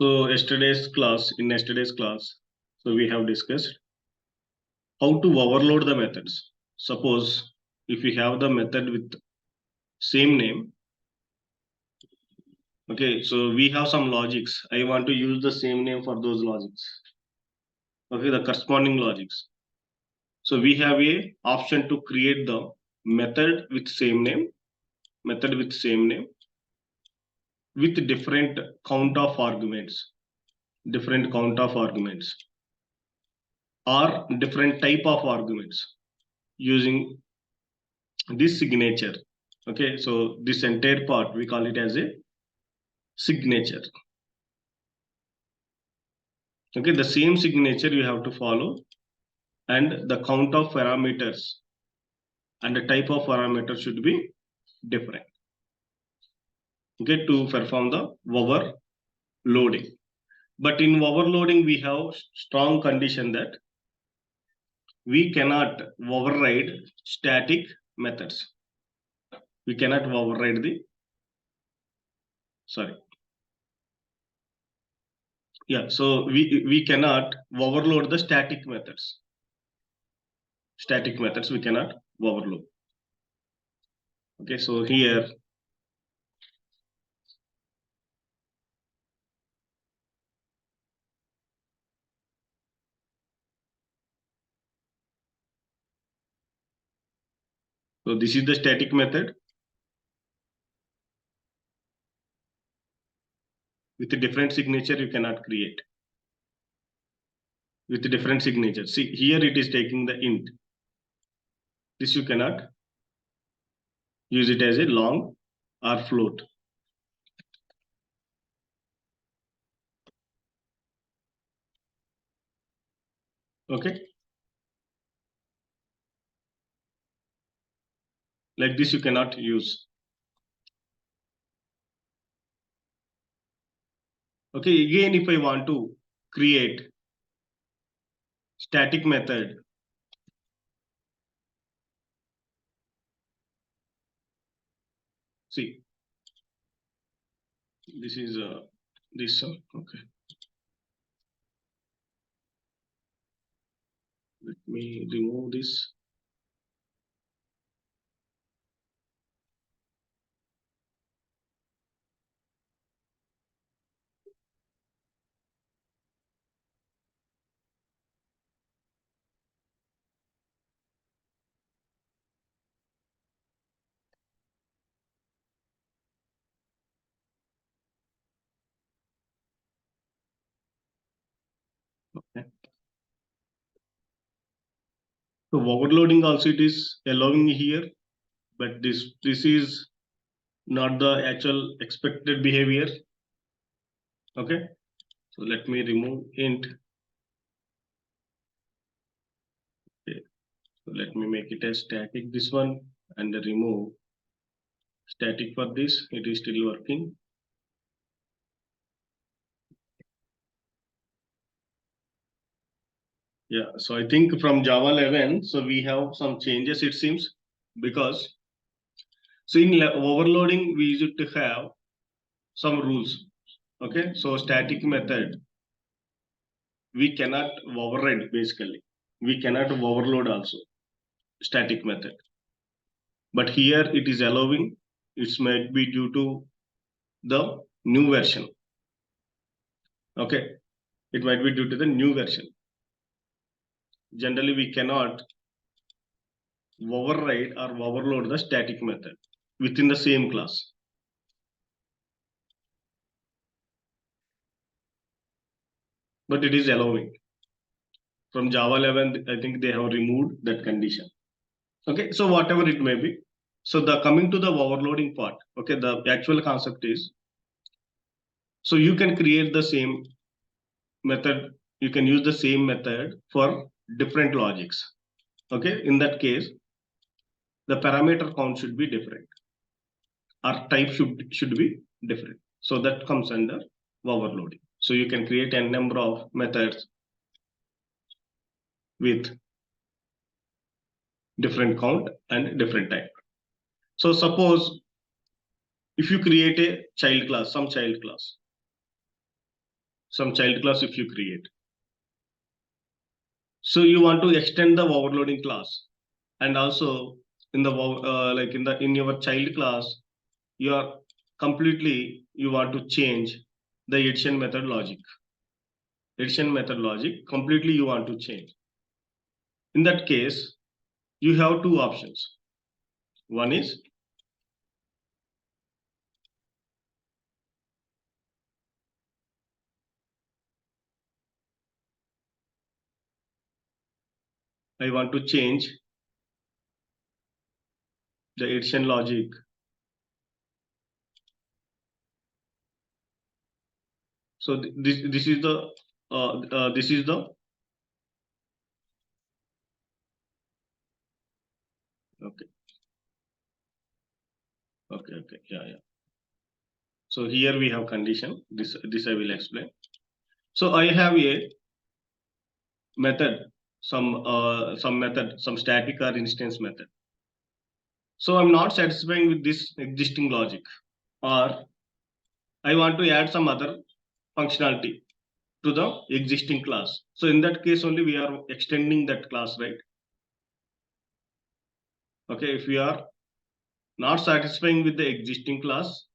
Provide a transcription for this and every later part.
So yesterday's class, so we have discussed how to overload the methods. Suppose if we have the method with same name, okay, so we have some logics. I want to use the same name for those logics. Okay, the corresponding logics. So we have a option to create the method with same name, with different count of arguments, or different type of arguments using this signature. Okay, so this entire part we call it as a signature. Okay, the same signature you have to follow, and the count of parameters and the type of parameter should be different. Okay, to perform the overloading. But in overloading, we have strong condition that we cannot override static methods. We cannot override the so we cannot overload the static methods. We cannot overload. Okay, so here so this is the static method with a different signature. You cannot create with a different signature. See, here it is taking the int. This you cannot use it as a long or float. Okay, like this you cannot use. Okay, again, if I want to create static method, see, this is this one. Okay, let me remove this. Okay. So overloading also it is allowing here, but this is not the actual expected behavior. Okay, so let me remove int. Okay, so let me make it as static this one and remove static for this. It is still working. Yeah, so I think from Java 11, so we have some changes it seems, because so in overloading we used to have some rules. Okay, so static method we cannot override basically. We cannot overload also static method. But here it is allowing, it might be due to the new version. Okay, it might be due to the new version. Generally, we cannot override or overload the static method within the same class. But it is allowing. From Java 11, I think they have removed that condition. Okay, so whatever it may be. So the coming to the overloading part, okay, the actual concept is, so you can create the same method, you can use the same method for different logics. Okay, in that case, the parameter count should be different, or type should be different. So that comes under overloading. So you can create a number of methods with different count and different type. So suppose if you create a child class, some child class. some child class if you create. So you want to extend the overloading class, and also in the like in your child class, you are completely you want to change the addition method logic. Addition method logic completely you want to change. In that case, you have two options. One is I want to change the addition logic. So this is the this is the okay. Okay, yeah. So here we have condition. This I will explain. So I have a method, some method, some static or instance method. So I'm not satisfying with this existing logic, or I want to add some other functionality to the existing class. So in that case only we are extending that class, right? Okay, if we are not satisfying with the existing class,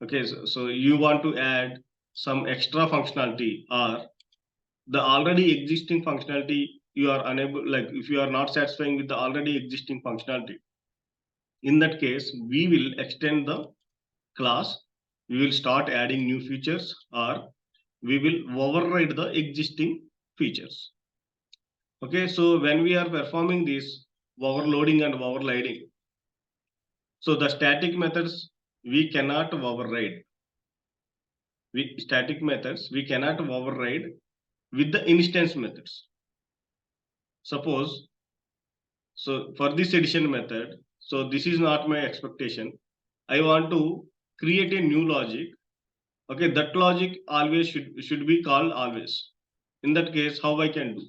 okay, so you want to add some extra functionality, or the already existing functionality you are unable, like if you are not satisfying with the already existing functionality, in that case we will extend the class, we will start adding new features, or we will override the existing features. Okay, so when we are performing this overloading and overriding, so the static methods we cannot override. Static methods we cannot override with the instance methods. Suppose, so for this addition method, so this is not my expectation. I want to create a new logic. Okay, that logic always should be called always. In that case, how I can do?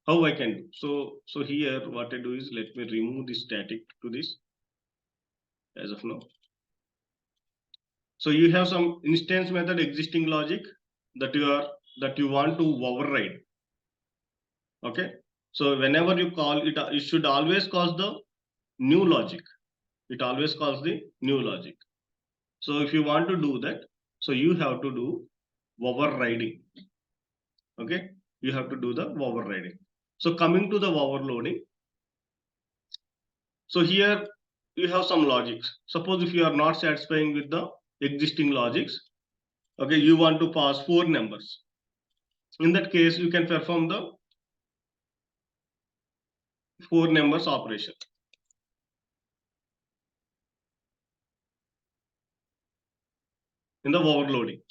How I can do? So here what I do is, let me remove this static to this as of now. So you have some instance method existing logic that you want to override. Okay. So whenever you call it, it should always cause the new logic. It always calls the new logic. So if you want to do that, so you have to do overriding. Okay. You have to do the overriding. So coming to the overloading. So here you have some logics. Suppose if you are not satisfying with the existing logics, okay, you want to pass 4 numbers. In that case, you can perform the 4 numbers operation in the overloading.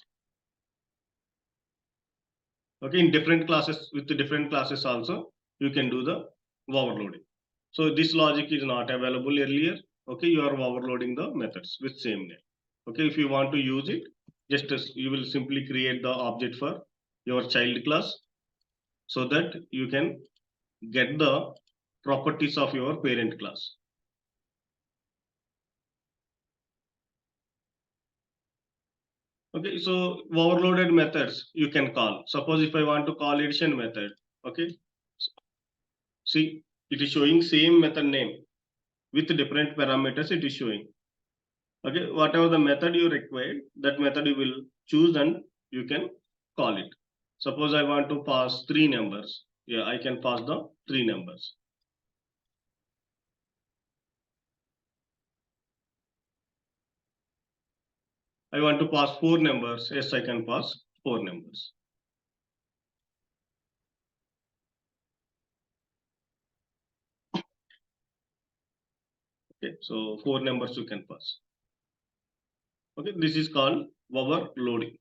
Okay, in different classes, with the different classes also, you can do the overloading. So this logic is not available earlier. Okay, you are overloading the methods with same name. Okay, if you want to use it, just as you will simply create the object for your child class, so that you can get the properties of your parent class. Okay, so overloaded methods you can call. Suppose if I want to call addition method, okay, see, it is showing same method name with different parameters it is showing. Okay, whatever the method you require, that method you will choose and you can call it. Suppose I want to pass 3 numbers. Yeah, I can pass the 3 numbers. I want to pass 4 numbers. Yes, I can pass 4 numbers. Okay, so 4 numbers you can pass. Okay, this is called overloading.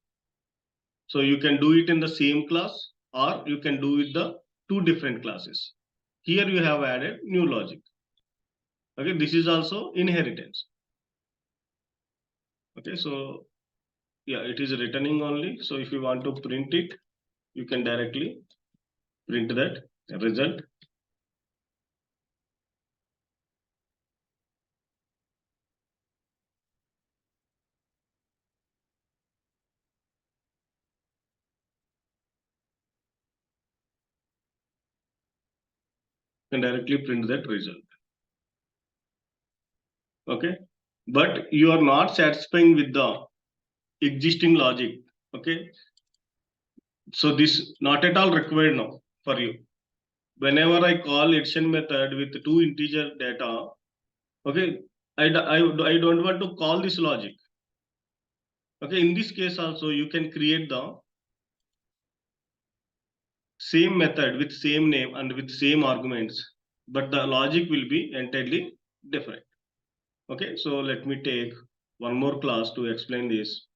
So you can do it in the same class, or you can do it the 2 different classes. Here you have added new logic. Okay, this is also inheritance. Okay, so yeah, it is returning only. So if you want to print it, you can directly print that result. can directly print that result. Okay, but you are not satisfying with the existing logic. Okay, so this not at all required now for you. Whenever I call addition method with two integer data, okay, I don't want to call this logic. Okay, in this case also you can create the same method with same name and with same arguments, but the logic will be entirely different. Okay, so let me take one more class to explain this.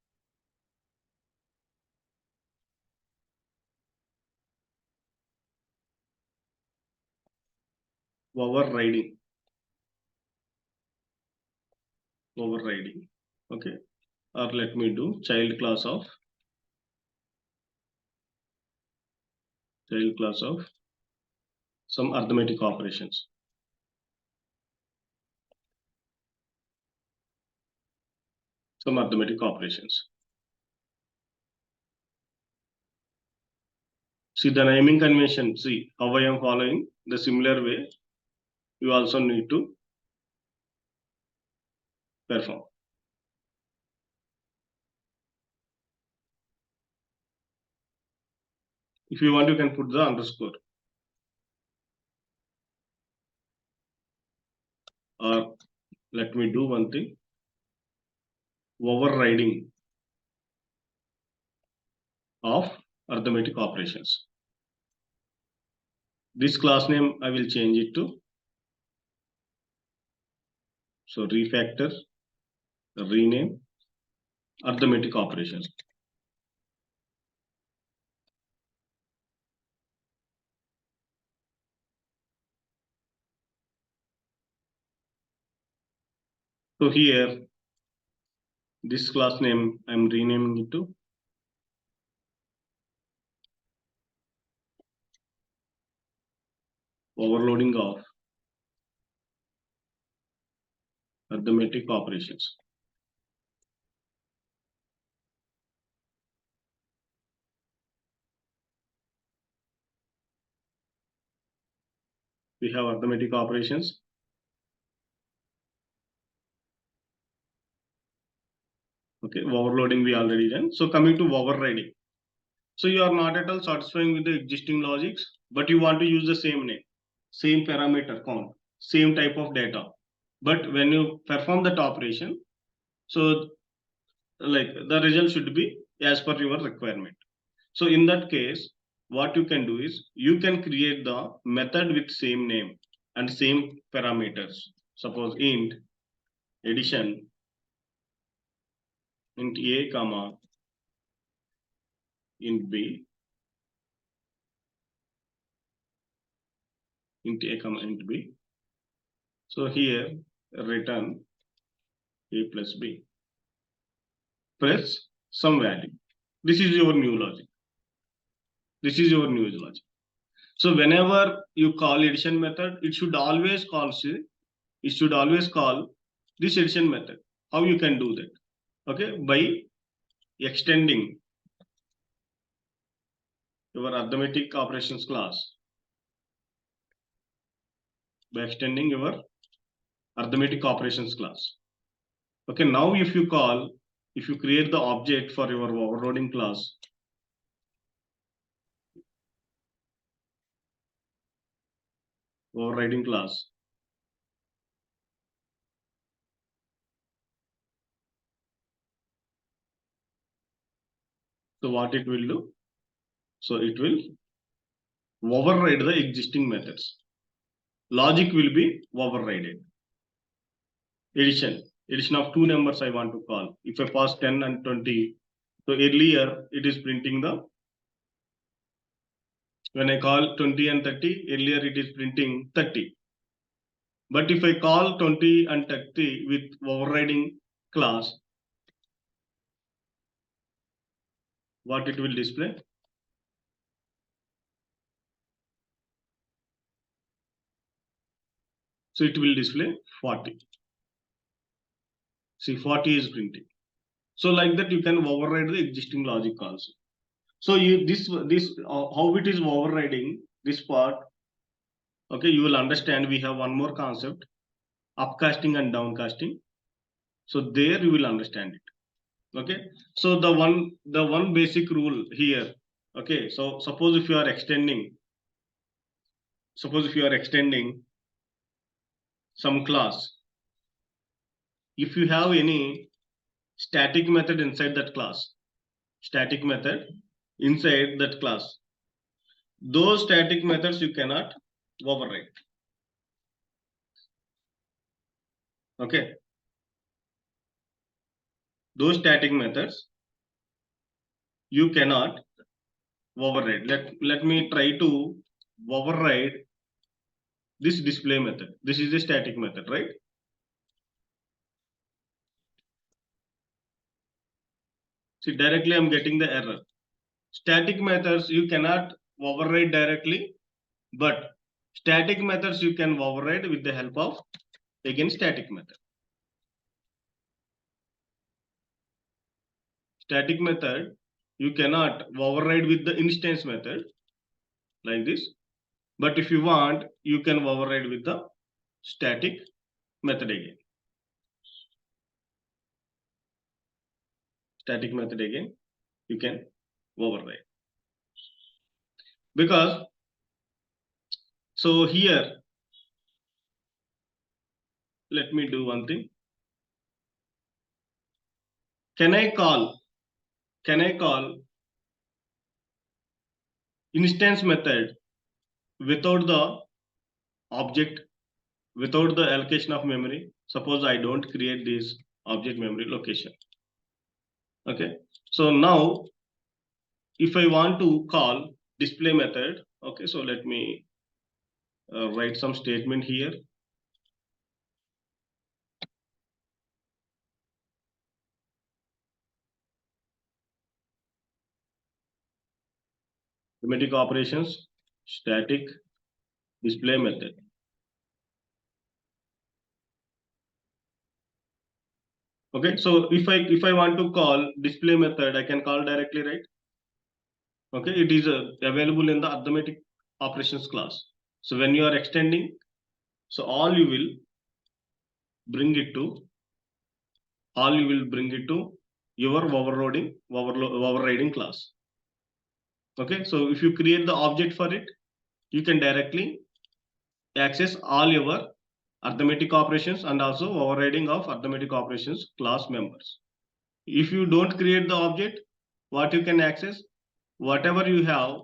Overriding. Overriding. Okay, or let me do child class of some arithmetic operations. Some arithmetic operations. See the naming convention. See how I am following the similar way. You also need to perform. If you want, you can put the underscore. Or let me do one thing. Overriding of arithmetic operations. This class name I will change it to. So refactor, rename, arithmetic operations. So here, this class name I am renaming it to overloading of arithmetic operations. We have arithmetic operations. Okay, overloading we already done. So coming to overriding. So you are not at all satisfying with the existing logics, but you want to use the same name, same parameter count, same type of data. But when you perform that operation, so like the result should be as per your requirement. So in that case, what you can do is you can create the method with same name and same parameters. Suppose int addition int a comma int b int a comma int b. So here return a plus b. Press some value. This is your new logic. This is your new logic. So whenever you call addition method, it should always call this addition method. How you can do that? Okay, by extending your arithmetic operations class. By extending your arithmetic operations class. Okay, now if you create the object for your overloading class, overriding class, so what it will do? So it will override the existing methods. Logic will be overridden. Addition of two numbers I want to call. If I pass 10 and 20, so earlier it is printing when I call 20 and 30, earlier it is printing 30. But if I call 20 and 30 with overriding class, what it will display? So it will display 40. See, 40 is printing. So like that, you can override the existing logic also. So how it is overriding this part? Okay, you will understand we have one more concept, upcasting and downcasting. So there you will understand it. Okay, so the one basic rule here. Okay, so suppose if you are extending some class, if you have any static method inside that class, those static methods you cannot override. Okay, those static methods you cannot override. Let me try to override this display method. This is a static method, right? See, directly I'm getting the error. Static methods you cannot override directly, but static methods you can override with the help of again static method. Static method you cannot override with the instance method like this, but if you want you can override with the static method again. Static method again you can override, because so here let me do one thing. Can I call instance method without the object, without the allocation of memory? Suppose I don't create this object memory location. Okay, so now if I want to call display method, okay, so let me write some statement here. Arithmetic operations, static display method. Okay, so if I want to call display method, I can call directly, right? Okay, it is available in the arithmetic operations class. So when you are extending, so all you will bring it to your overriding class. Okay, so if you create the object for it, you can directly access all your arithmetic operations and also overriding of arithmetic operations class members. If you don't create the object, what you can access, whatever you have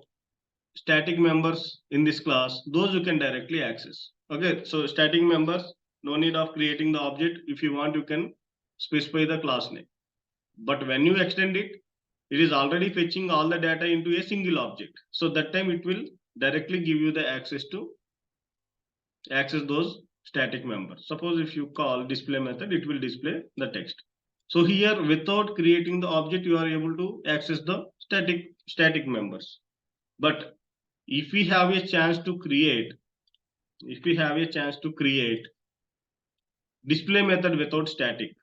static members in this class, those you can directly access. Okay, so static members, no need of creating the object. If you want, you can specify the class name. But when you extend it, it is already fetching all the data into a single object. So that time it will directly give you the access to access those static members. Suppose if you call display method, it will display the text. So here, without creating the object, you are able to access the static members. But if we have a chance to create display method without static,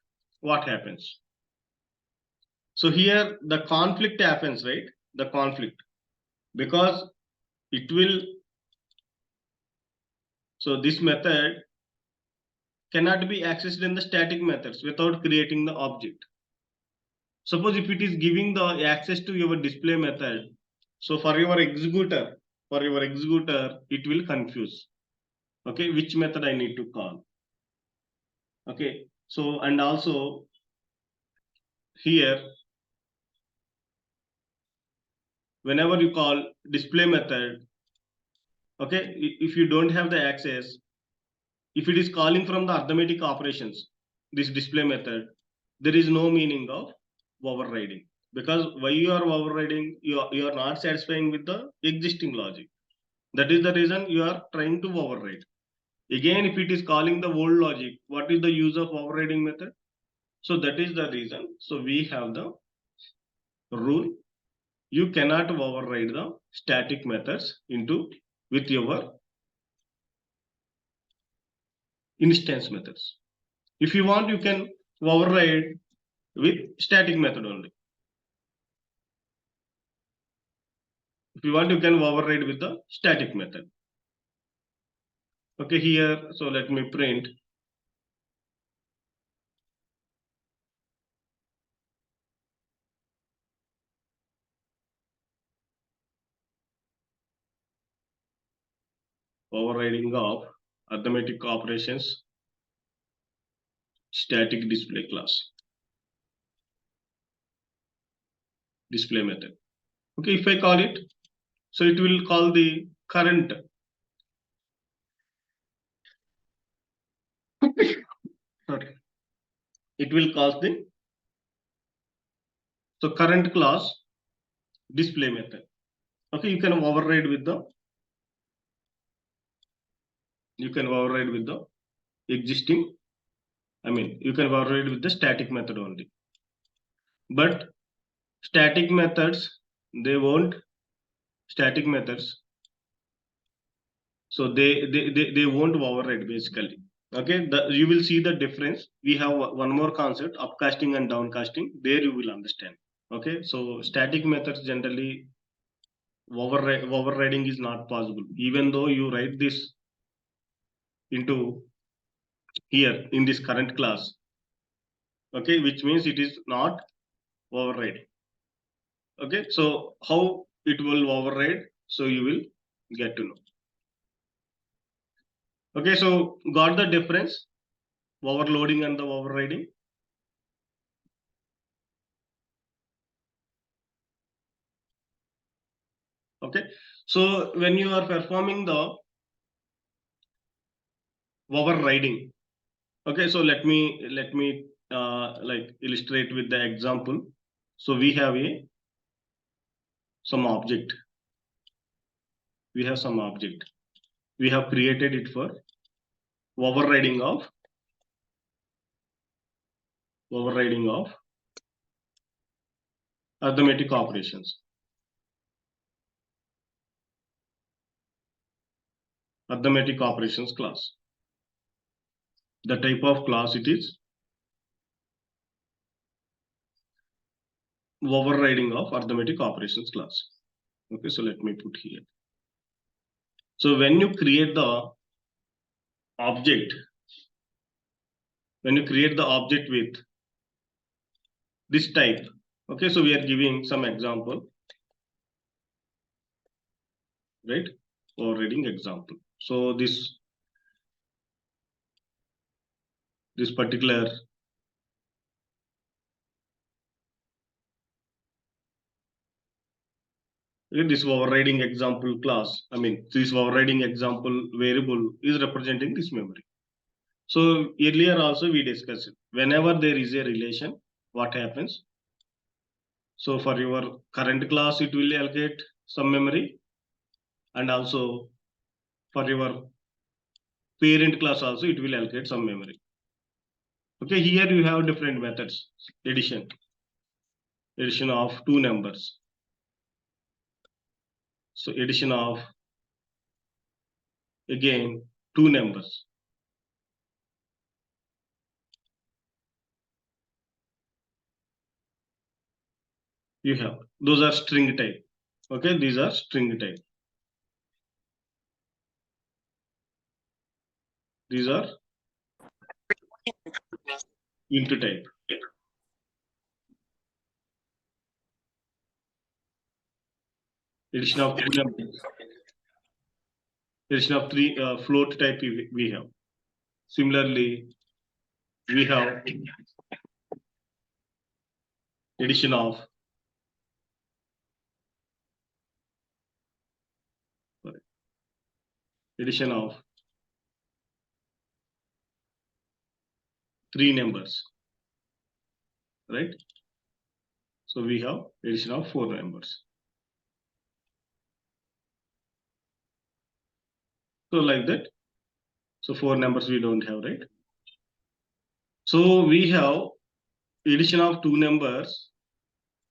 what happens? So here the conflict happens, right? The conflict, because it will, so this method cannot be accessed in the static methods without creating the object. Suppose if it is giving the access to your display method, so for your executor, it will confuse. Okay, which method I need to call. Okay, so and also here, whenever you call display method, okay, if you don't have the access, if it is calling from the arithmetic operations, this display method, there is no meaning of overriding, because why you are overriding, you are not satisfying with the existing logic. That is the reason you are trying to override. Again, if it is calling the old logic, what is the use of overriding method? So that is the reason. So we have the rule, you cannot override the static methods into with your instance methods. If you want, you can override with static method only. If you want, you can override with the static method. Okay, here, so let me print overriding of arithmetic operations static display class display method. Okay, if I call it, so it will call the current. Sorry, it will call the so current class display method. Okay, you can override with the existing. I mean, you can override with the static method only. But static methods, they won't static methods. So they won't override basically. Okay, you will see the difference. We have one more concept, upcasting and downcasting. There you will understand. Okay, so static methods generally overriding is not possible. Even though you write this into here in this current class, okay, which means it is not overriding. Okay, so how it will override? So you will get to know. Okay, so got the difference, overloading and the overriding. Okay, so when you are performing the overriding, okay, so let me like illustrate with the example. So we have some object. We have some object. We have created it for overriding of arithmetic operations. Arithmetic operations class. The type of class it is overriding of arithmetic operations class. Okay, so let me put here. So when you create the object, with this type, okay, so we are giving some example, right? Overriding example. So this particular this overriding example class, I mean, this overriding example variable is representing this memory. So earlier also we discussed, whenever there is a relation, what happens? So for your current class, it will allocate some memory, and also for your parent class also, it will allocate some memory. Okay, here you have different methods. Addition of two numbers. So addition of, again, two numbers. You have, those are string type. Okay, these are string type. These are int type. Addition of two numbers. Addition of three float type we have. Similarly, we have addition of three numbers, right? So we have addition of four numbers. So like that. So four numbers we don't have, right? So we have addition of two numbers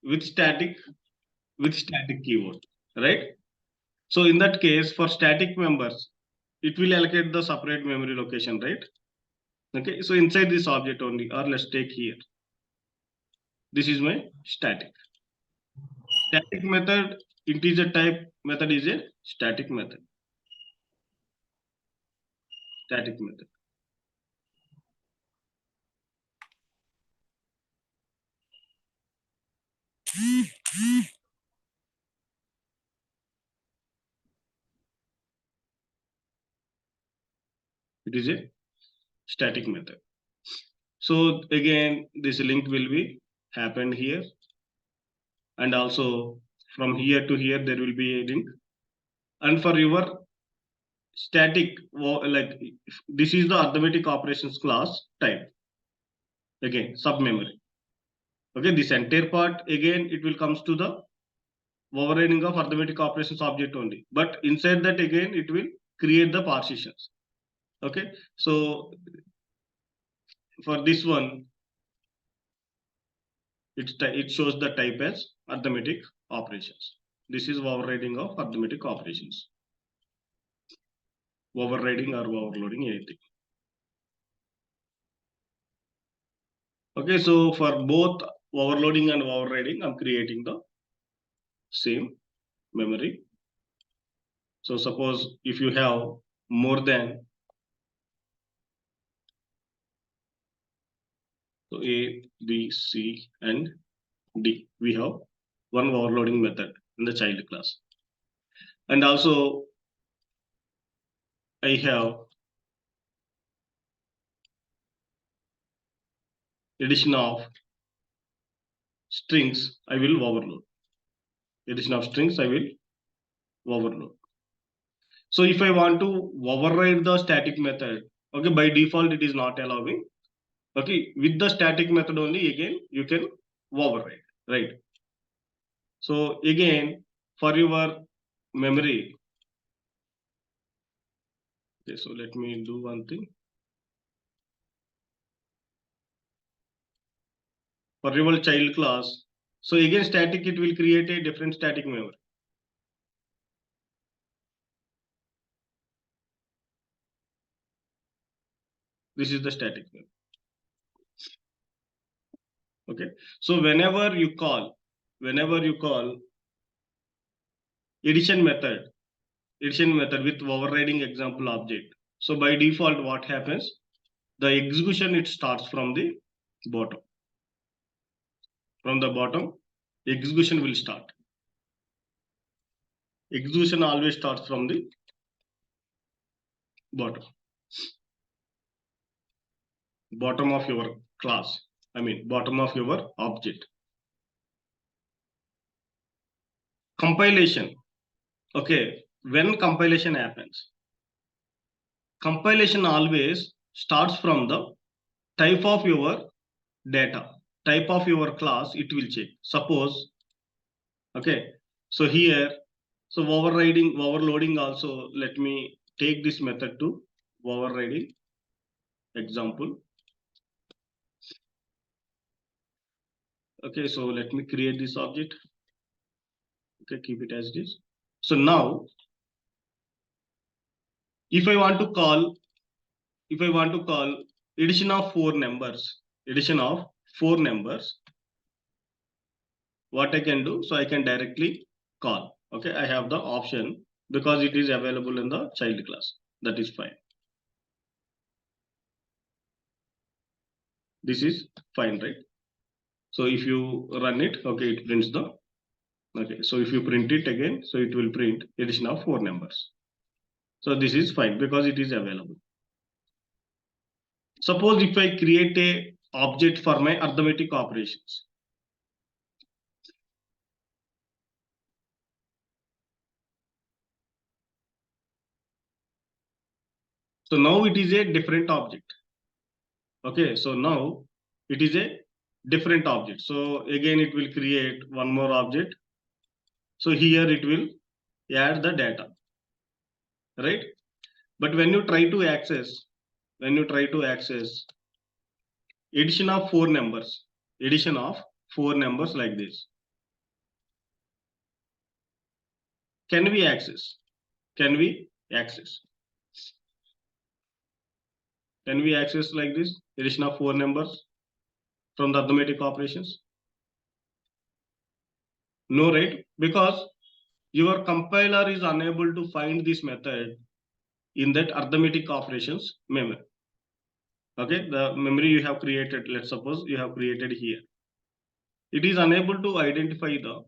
with static keyword, right? So in that case, for static members, it will allocate the separate memory location, right? Okay, so inside this object only, or let's take here. This is my static. Static method, integer type method is a static method. static method. It is a static method. So again, this link will be happened here, and also from here to here there will be a link. And for your static, like this is the arithmetic operations class type. Again, sub memory. Okay, this entire part again it will comes to the overriding of arithmetic operations object only. But inside that again it will create the partitions. Okay, so for this one it shows the type as arithmetic operations. This is overriding of arithmetic operations. Overriding or overloading anything. Okay, so for both overloading and overriding, I'm creating the same memory. So suppose if you have more than so A, B, C, and D, we have one overloading method in the child class. And also I have addition of strings, I will overload. Addition of strings, I will overload. So if I want to override the static method, okay, by default it is not allowing. Okay, with the static method only again you can override, right? So again for your memory, okay, so let me do one thing. For your child class, so again static it will create a different static memory. This is the static memory. Okay, so whenever you call addition method with overriding example object, so by default what happens, the execution it starts from the bottom. From the bottom execution will start. Execution always starts from the bottom of your class, I mean bottom of your object. Compilation, okay, when compilation happens, compilation always starts from the type of your data, type of your class it will check. Suppose, okay, so here, so overloading also, let me take this method to overriding example. Okay, so let me create this object. Okay, keep it as this. So now if I want to call addition of four numbers, what I can do, so I can directly call. Okay, I have the option because it is available in the child class. That is fine. This is fine, right? So if you run it, okay, it prints the, okay, so if you print it again, so it will print addition of four numbers. So this is fine because it is available. Suppose if I create a object for my arithmetic operations. So now it is a different object. Okay, so now it is a different object. So again, it will create one more object. So here it will add the data, right? But when you try to access addition of four numbers like this, can we access? Can we access? Can we access like this addition of four numbers from the arithmetic operations? No, right? Because your compiler is unable to find this method in that arithmetic operations memory. Okay, the memory you have created, let's suppose you have created here. It is unable to identify the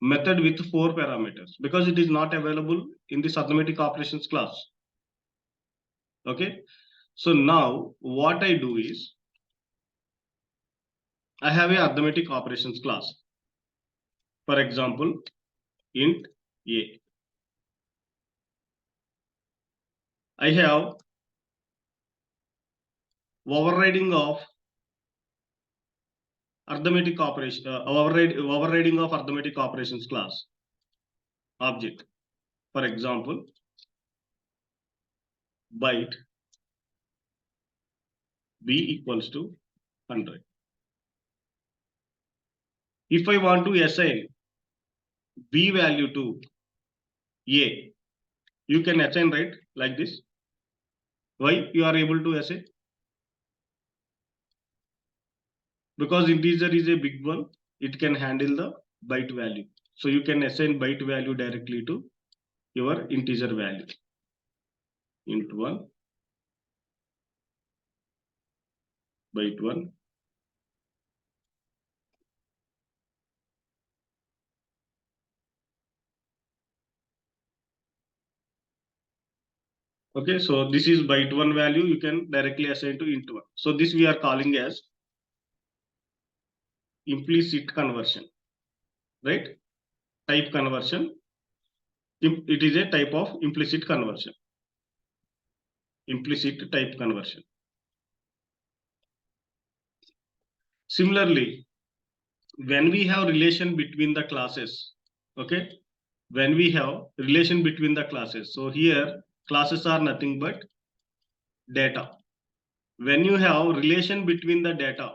method with 4 parameters because it is not available in this arithmetic operations class. Okay, so now what I do is I have a arithmetic operations class. For example, int a. I have overriding of arithmetic operation, overriding of arithmetic operations class object. For example, byte b equals to 100. If I want to assign b value to a, you can assign, right, like this. Why you are able to assign? Because integer is a big one, it can handle the byte value. So you can assign byte value directly to your integer value. Int 1, byte 1. Okay, so this is byte 1 value, you can directly assign to int 1. So this we are calling as implicit conversion, right? Type conversion. It is a type of implicit conversion. Implicit type conversion. Similarly, when we have relation between the classes, okay, when we have relation between the classes, so here classes are nothing but data. When you have relation between the data,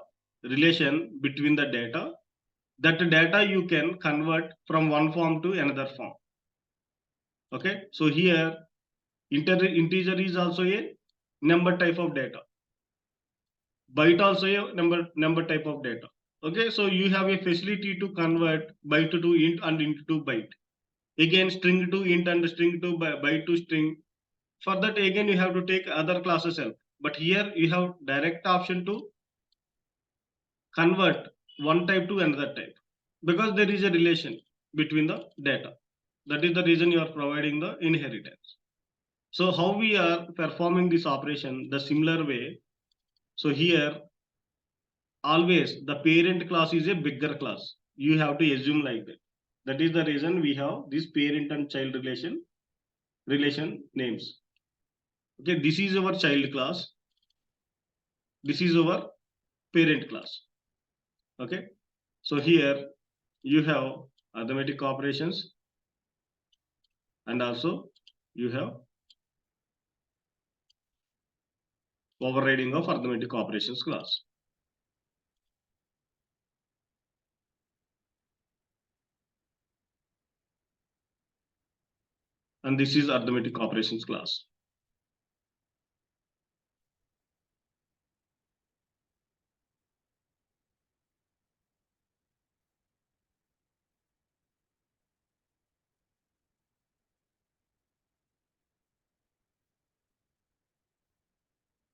that data you can convert from one form to another form. Okay, so here integer is also a number type of data. Byte also a number type of data. Okay, so you have a facility to convert byte to int and int to byte. Again, string to int and string to byte to string. For that, again, you have to take other classes help. But here you have direct option to convert one type to another type because there is a relation between the data. That is the reason you are providing the inheritance. So how we are performing this operation the similar way. So here always the parent class is a bigger class. You have to assume like that. That is the reason we have this parent and child relation names. Okay, this is our child class. This is our parent class. Okay, so here you have arithmetic operations and also you have overriding of arithmetic operations class. And this is arithmetic operations class.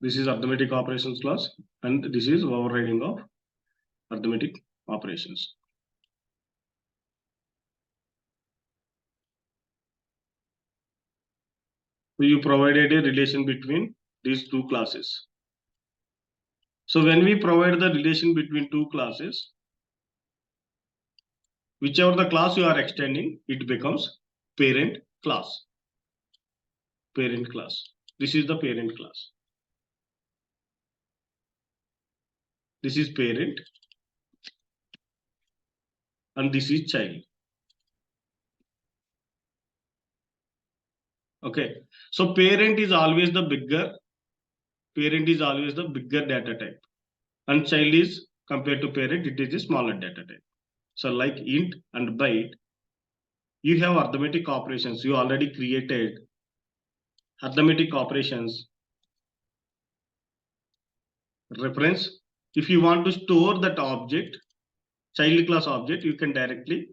This is arithmetic operations class and this is overriding of arithmetic operations. So you provided a relation between these two classes. So when we provide the relation between two classes, whichever the class you are extending, it becomes parent class. Parent class. This is the parent class. This is parent and this is child. Okay, so parent is always the bigger data type and child is compared to parent, it is a smaller data type. So like int and byte, you have arithmetic operations. You already created arithmetic operations reference. If you want to store that object, child class object, you can directly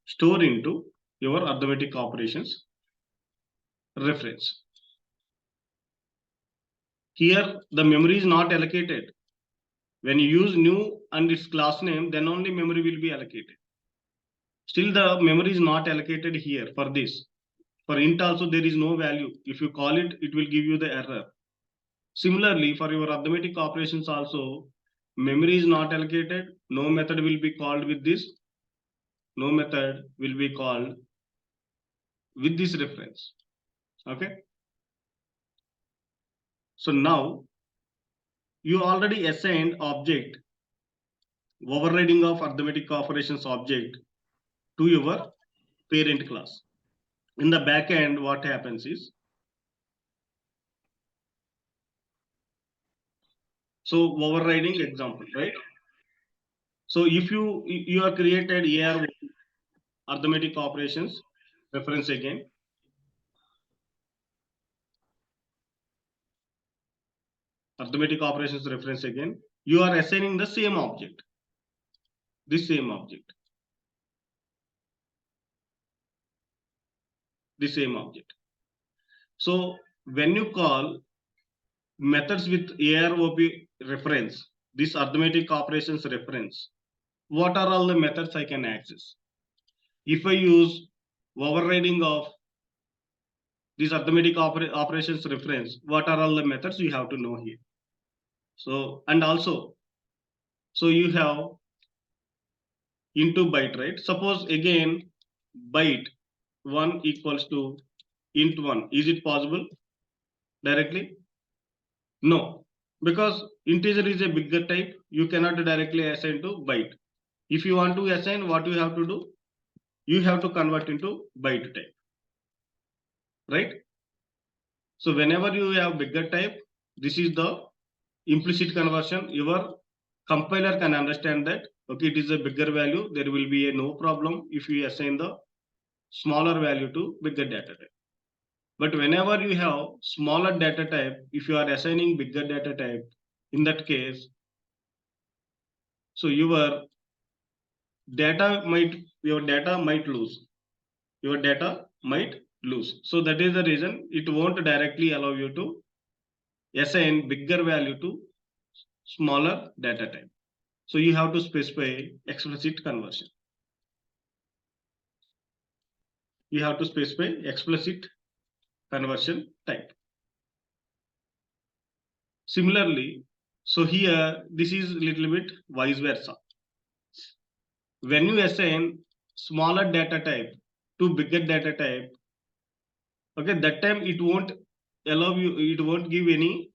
store into your arithmetic operations reference. Here the memory is not allocated. When you use new and its class name, then only memory will be allocated. Still the memory is not allocated here for this. For int also there is no value. If you call it, it will give you the error. Similarly, for your arithmetic operations also, memory is not allocated. No method will be called with this. No method will be called with this reference. Okay. So now you already assigned object, overriding of arithmetic operations object to your parent class. In the back end, what happens is, so overriding example, right? So if you are created AR arithmetic operations, reference again. Arithmetic operations reference again. You are assigning the same object. This same object. The same object. So when you call methods with AROP reference, this arithmetic operations reference, what are all the methods I can access? If I use overriding of this arithmetic operations reference, what are all the methods you have to know here? So, and also, so you have into byte, right? Suppose again, byte 1 equals to int 1. Is it possible directly? No, because integer is a bigger type. You cannot directly assign to byte. If you want to assign, what you have to do? You have to convert into byte type, right? So whenever you have bigger type, this is the implicit conversion. Your compiler can understand that, okay, it is a bigger value. There will be a no problem if you assign the smaller value to bigger data type. But whenever you have smaller data type, if you are assigning bigger data type, in that case, so your data might lose. Your data might lose. So that is the reason it won't directly allow you to assign bigger value to smaller data type. So you have to specify explicit conversion. You have to specify explicit conversion type. Similarly, so here this is a little bit vice versa. When you assign smaller data type to bigger data type, okay, that time it won't allow you, it won't give any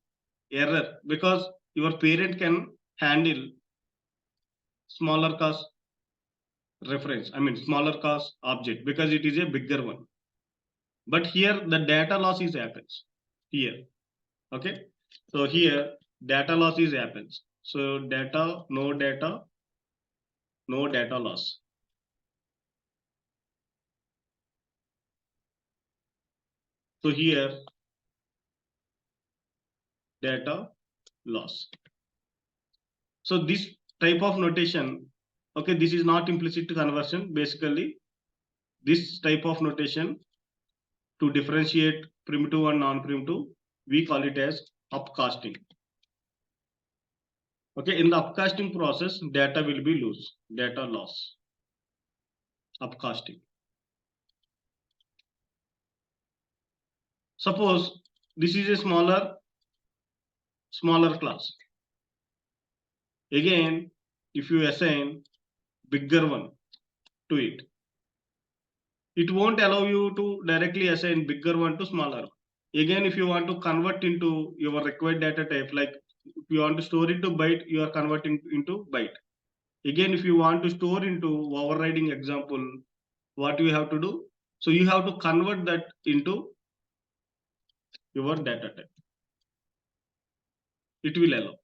error because your parent can handle smaller cost reference, I mean smaller cost object because it is a bigger one. But here the data loss is happens here. Okay, so here data loss is happens. So data, no data loss. So here data loss. So this type of notation, okay, this is not implicit conversion. Basically, this type of notation to differentiate primitive and non-primitive, we call it as upcasting. Okay, in the upcasting process, data will be data loss, upcasting. Suppose this is a smaller class. Again, if you assign bigger one to it, it won't allow you to directly assign bigger one to smaller one. Again, if you want to convert into your required data type, like if you want to store it to byte, you are converting into byte. Again, if you want to store into overriding example, what you have to do? So you have to convert that into your data type. It will allow.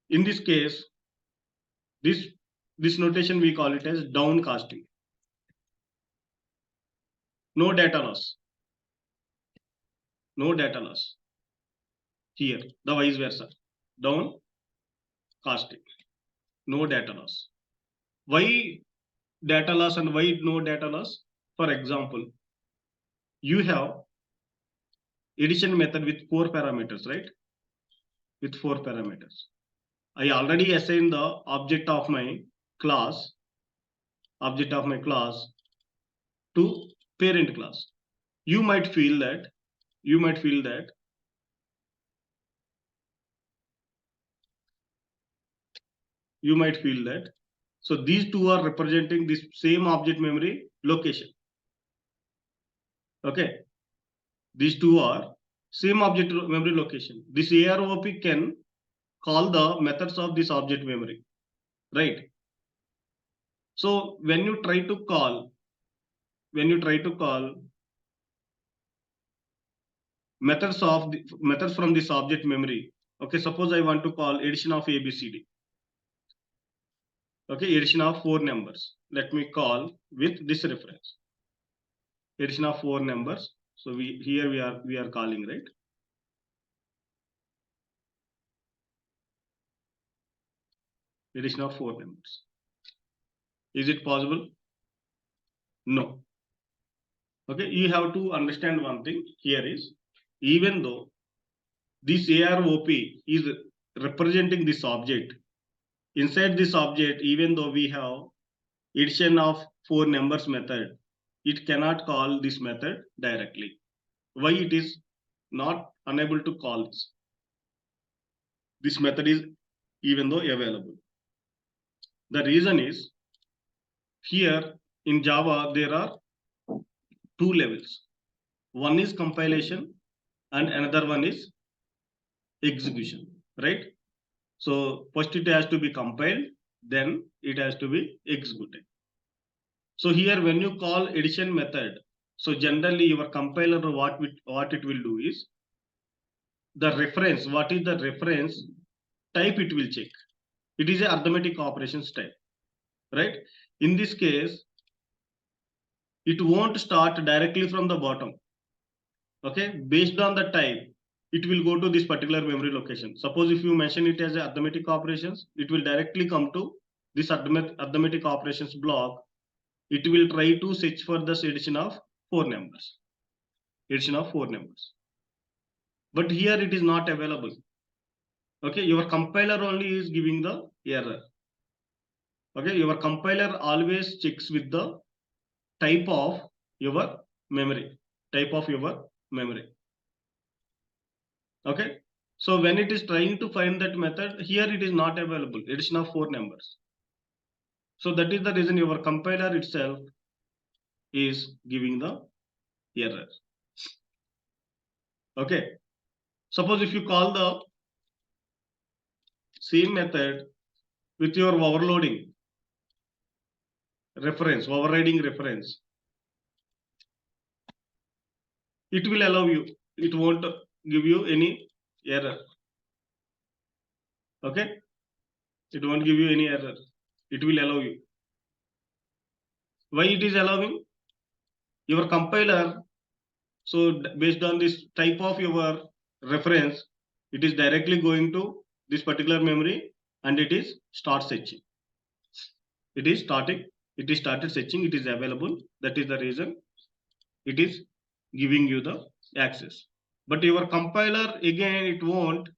In this case, this notation we call it as downcasting. No data loss. No data loss. Here, the vice versa. Downcasting. No data loss. Why data loss and why no data loss? For example, you have addition method with 4 parameters, right? With 4 parameters. I already assigned the object of my class to parent class. You might feel that so these two are representing this same object memory location. Okay, these two are same object memory location. This AROP can call the methods of this object memory, right? So when you try to call methods from this object memory, okay, suppose I want to call addition of ABCD. Okay, addition of 4 numbers. Let me call with this reference. Addition of 4 numbers. So we are calling, right? Addition of 4 numbers. Is it possible? No. Okay, you have to understand one thing here is, even though this AROP is representing this object, inside this object, even though we have addition of 4 numbers method, it cannot call this method directly. Why it is not unable to call this? This method is even though available. The reason is, here in Java there are 2 levels. One is compilation and another one is execution, right? So first it has to be compiled, then it has to be executed. So here when you call addition method, so generally your compiler what it will do is, the reference, what is the reference type it will check. It is a arithmetic operations type, right? In this case, it won't start directly from the bottom. Okay, based on the type, it will go to this particular memory location. Suppose if you mention it as a arithmetic operations, it will directly come to this arithmetic operations block. It will try to search for this addition of 4 numbers. But here it is not available. Okay, your compiler only is giving the error. Okay, your compiler always checks with the type of your memory. Okay, so when it is trying to find that method, here it is not available, addition of 4 numbers. So that is the reason your compiler itself is giving the error. Okay, suppose if you call the same method with your overriding reference, it will allow you, it won't give you any error. Okay, it won't give you any error, it will allow you. Why it is allowing? Your compiler, so based on this type of your reference, it is directly going to this particular memory and it is start searching. It is started searching, it is available. That is the reason it is giving you the access. But your compiler, again, it won't.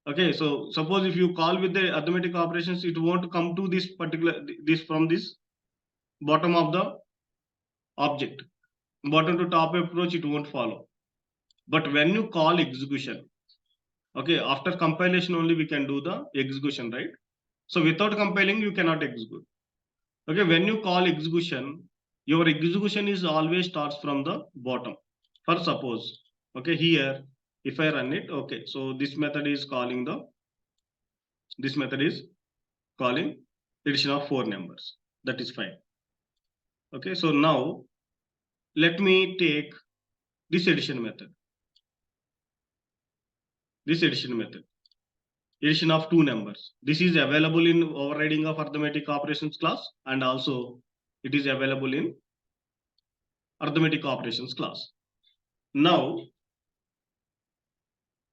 Okay, so suppose if you call with the arithmetic operations, it won't come to this particular, this from this bottom of the object. Bottom to top approach, it won't follow. But when you call execution, okay, after compilation only we can do the execution, right? So without compiling, you cannot execute. Okay, when you call execution, your execution is always starts from the bottom. For suppose, okay, here, if I run it, okay, so this method is calling addition of 4 numbers. That is fine. Okay, so now let me take this addition method. Addition of 2 numbers. This is available in overriding of arithmetic operations class, and also it is available in arithmetic operations class. Now,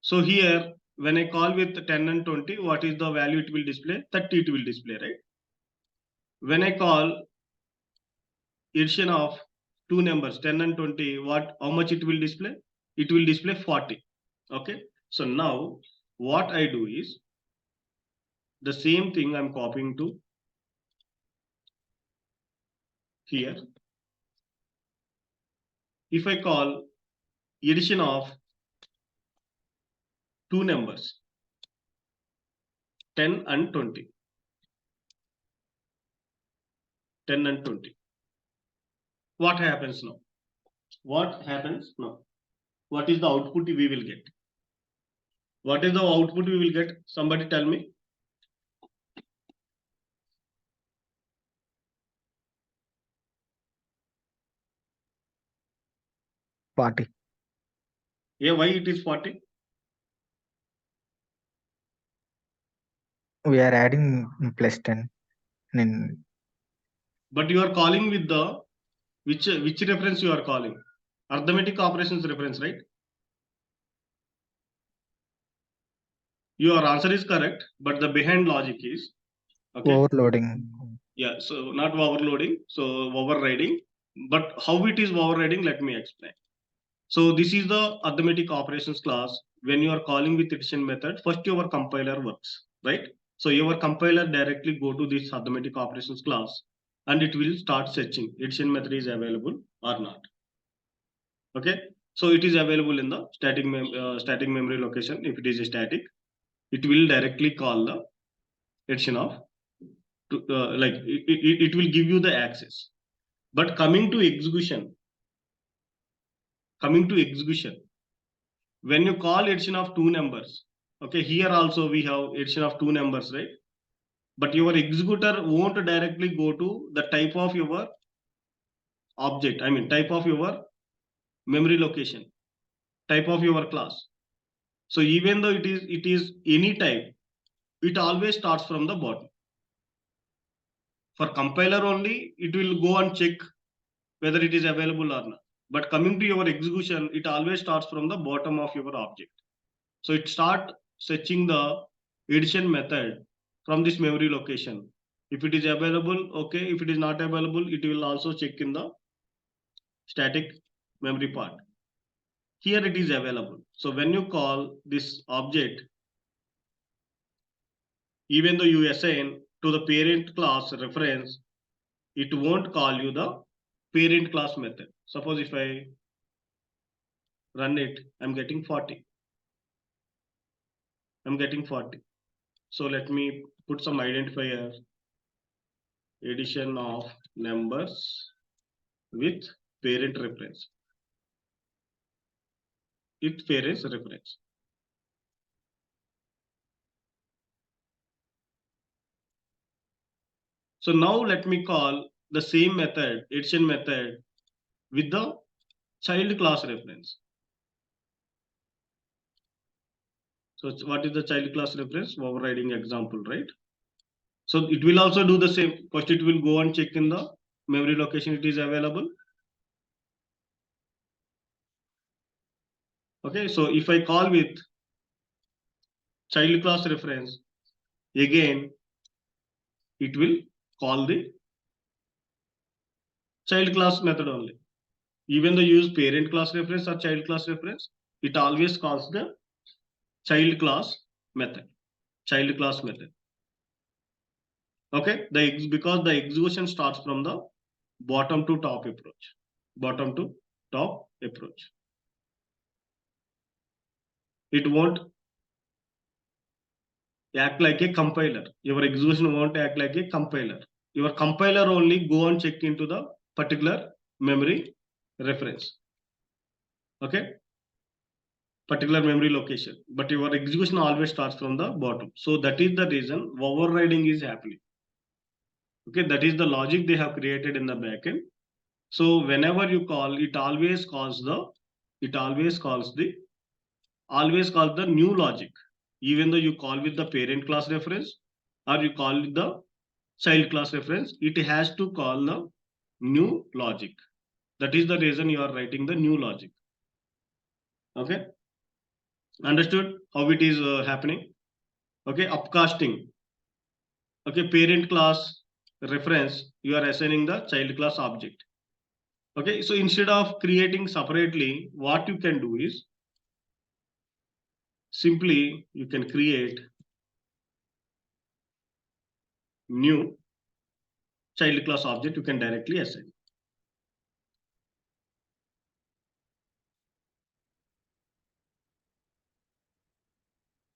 so here when I call with 10 and 20, what is the value it will display? 30 it will display, right? When I call addition of two numbers 10 and 20, how much it will display? It will display 40. Okay, so now what I do is the same thing I'm copying to here. If I call addition of two numbers 10 and 20, 10 and 20, what happens now? What happens now? What is the output we will get? What is the output we will get? Somebody tell me. Party. Yeah, why it is 40? We are adding plus 10. And But you are calling with the which reference you are calling? Arithmetic operations reference, right? Your answer is correct, but the behind logic is okay. overloading. Yeah, so not overloading, so overriding. But how it is overriding, let me explain. So this is the arithmetic operations class. When you are calling with addition method, first your compiler works, right? So your compiler directly go to this arithmetic operations class and it will start searching addition method is available or not. Okay, so it is available in the static memory location. If it is a static, it will directly call the addition of like it will give you the access. But coming to execution, when you call addition of two numbers, okay, here also we have addition of two numbers, right? But your executor won't directly go to the type of your object, I mean type of your memory location, type of your class. So even though it is any type, it always starts from the bottom. For compiler only, it will go and check whether it is available or not. But coming to your execution, it always starts from the bottom of your object. So it start searching the addition method from this memory location. If it is available, okay. If it is not available, it will also check in the static memory part. Here it is available. So when you call this object, even though you assign to the parent class reference, it won't call you the parent class method. Suppose if I run it, I'm getting 40. I'm getting 40. So let me put some identifier, addition of numbers with parent reference. It parents reference. So now let me call the same method, addition method, with the child class reference. So what is the child class reference? Overriding example, right? So it will also do the same. First it will go and check in the memory location it is available. Okay, so if I call with child class reference, again it will call the child class method only. Even though you use parent class reference or child class reference, it always calls the child class method. Child class method. Okay, because the execution starts from the bottom to top approach. Bottom to top approach. It won't act like a compiler. Your execution won't act like a compiler. Your compiler only go and check into the particular memory reference. Okay, particular memory location. But your execution always starts from the bottom. So that is the reason overriding is happening. Okay, that is the logic they have created in the backend. So whenever you call, it always calls the new logic, even though you call with the parent class reference or you call with the child class reference, it has to call the new logic. That is the reason you are writing the new logic. Okay, understood how it is happening? Okay, upcasting. Okay, parent class reference, you are assigning the child class object. Okay, so instead of creating separately, what you can do is simply you can create new child class object, you can directly assign.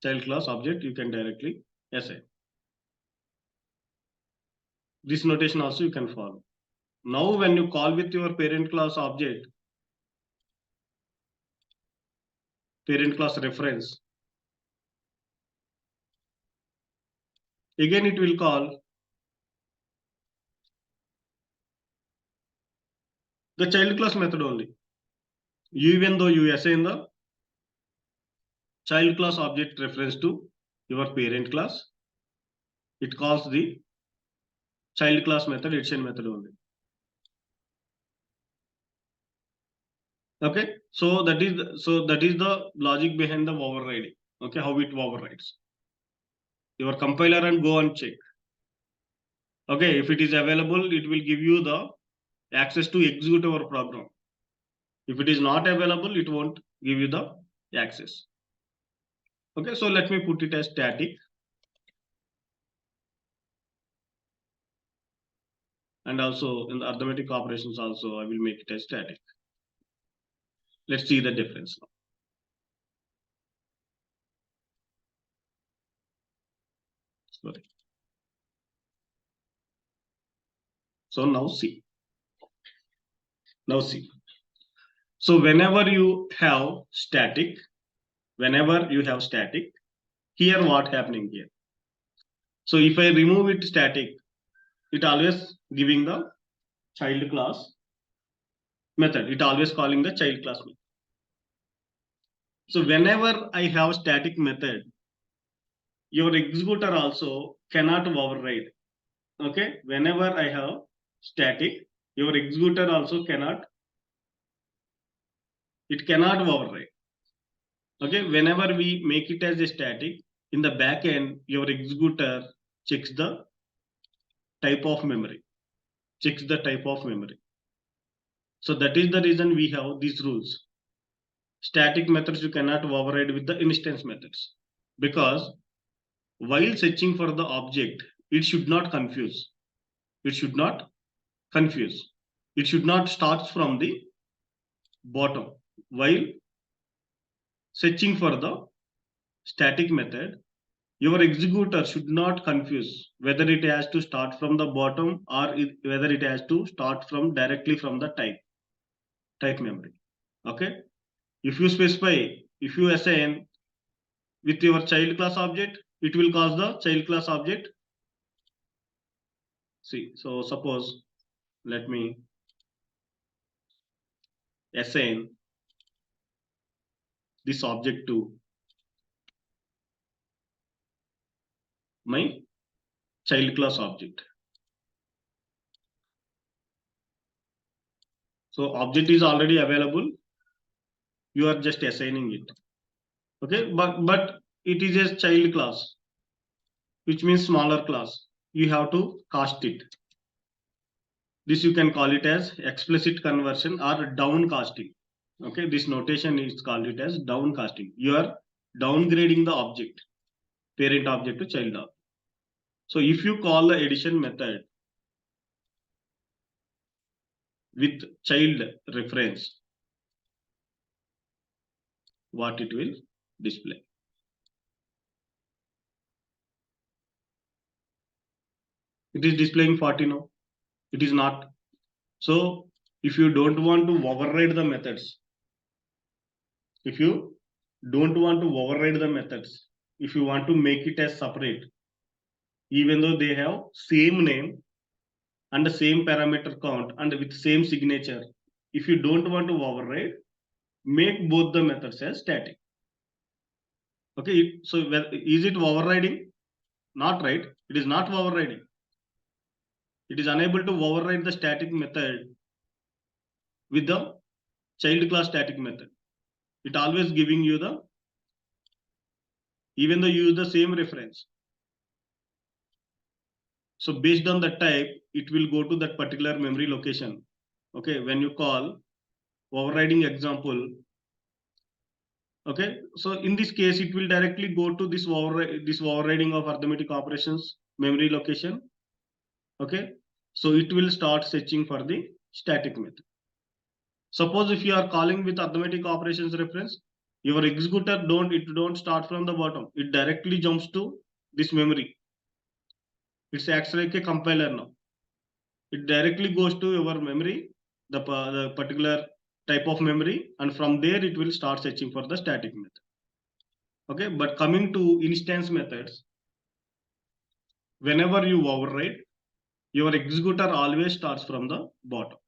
Child class object you can directly assign. This notation also you can follow. Now when you call with your parent class object, parent class reference, again it will call the child class method only. Even though you assign the child class object reference to your parent class, it calls the child class method addition method only. Okay, so that is the logic behind the overriding. Okay, how it overrides. Your compiler and go and check. Okay, if it is available, it will give you the access to execute our program. If it is not available, it won't give you the access. Okay, so let me put it as static. And also in the arithmetic operations also, I will make it as static. Let's see the difference now. Sorry. So now see. Now see. So whenever you have static, here what happening here? So if I remove it static, it always giving the child class method. It always calling the child class method. So whenever I have static method, your executor also cannot override. Okay, whenever I have static, your executor also cannot override. Okay, whenever we make it as a static, in the back end, your executor checks the type of memory. So that is the reason we have these rules. Static methods you cannot override with the instance methods, because while searching for the object, it should not confuse. It should not start from the bottom. While searching for the static method, your executor should not confuse whether it has to start from the bottom or whether it has to start from directly from the type memory. Okay, if you assign with your child class object, it will cause the child class object. See, so suppose let me assign this object to my child class object. So object is already available. You are just assigning it. Okay, but it is a child class, which means smaller class. You have to cast it. This you can call it as explicit conversion or down casting. Okay, this notation is called it as down casting. You are downgrading the object, parent object to child object. So if you call the addition method with child reference, what it will display? It is displaying 40 now. It is not. So if you don't want to override the methods, if you want to make it as separate, even though they have same name and the same parameter count and with same signature, if you don't want to override, make both the methods as static. Okay, so is it overriding? Not, right? It is not overriding. It is unable to override the static method with the child class static method. It always giving you the, even though you use the same reference. So based on the type, it will go to that particular memory location Okay, when you call overriding example, okay, so in this case it will directly go to this overriding of arithmetic operations memory location. Okay, so it will start searching for the static method. Suppose if you are calling with arithmetic operations reference, your executor don't start from the bottom, it directly jumps to this memory. It acts like a compiler now. It directly goes to your memory, the particular type of memory, and from there it will start searching for the static method. Okay, but coming to instance methods, whenever you override, your executor always starts from the bottom.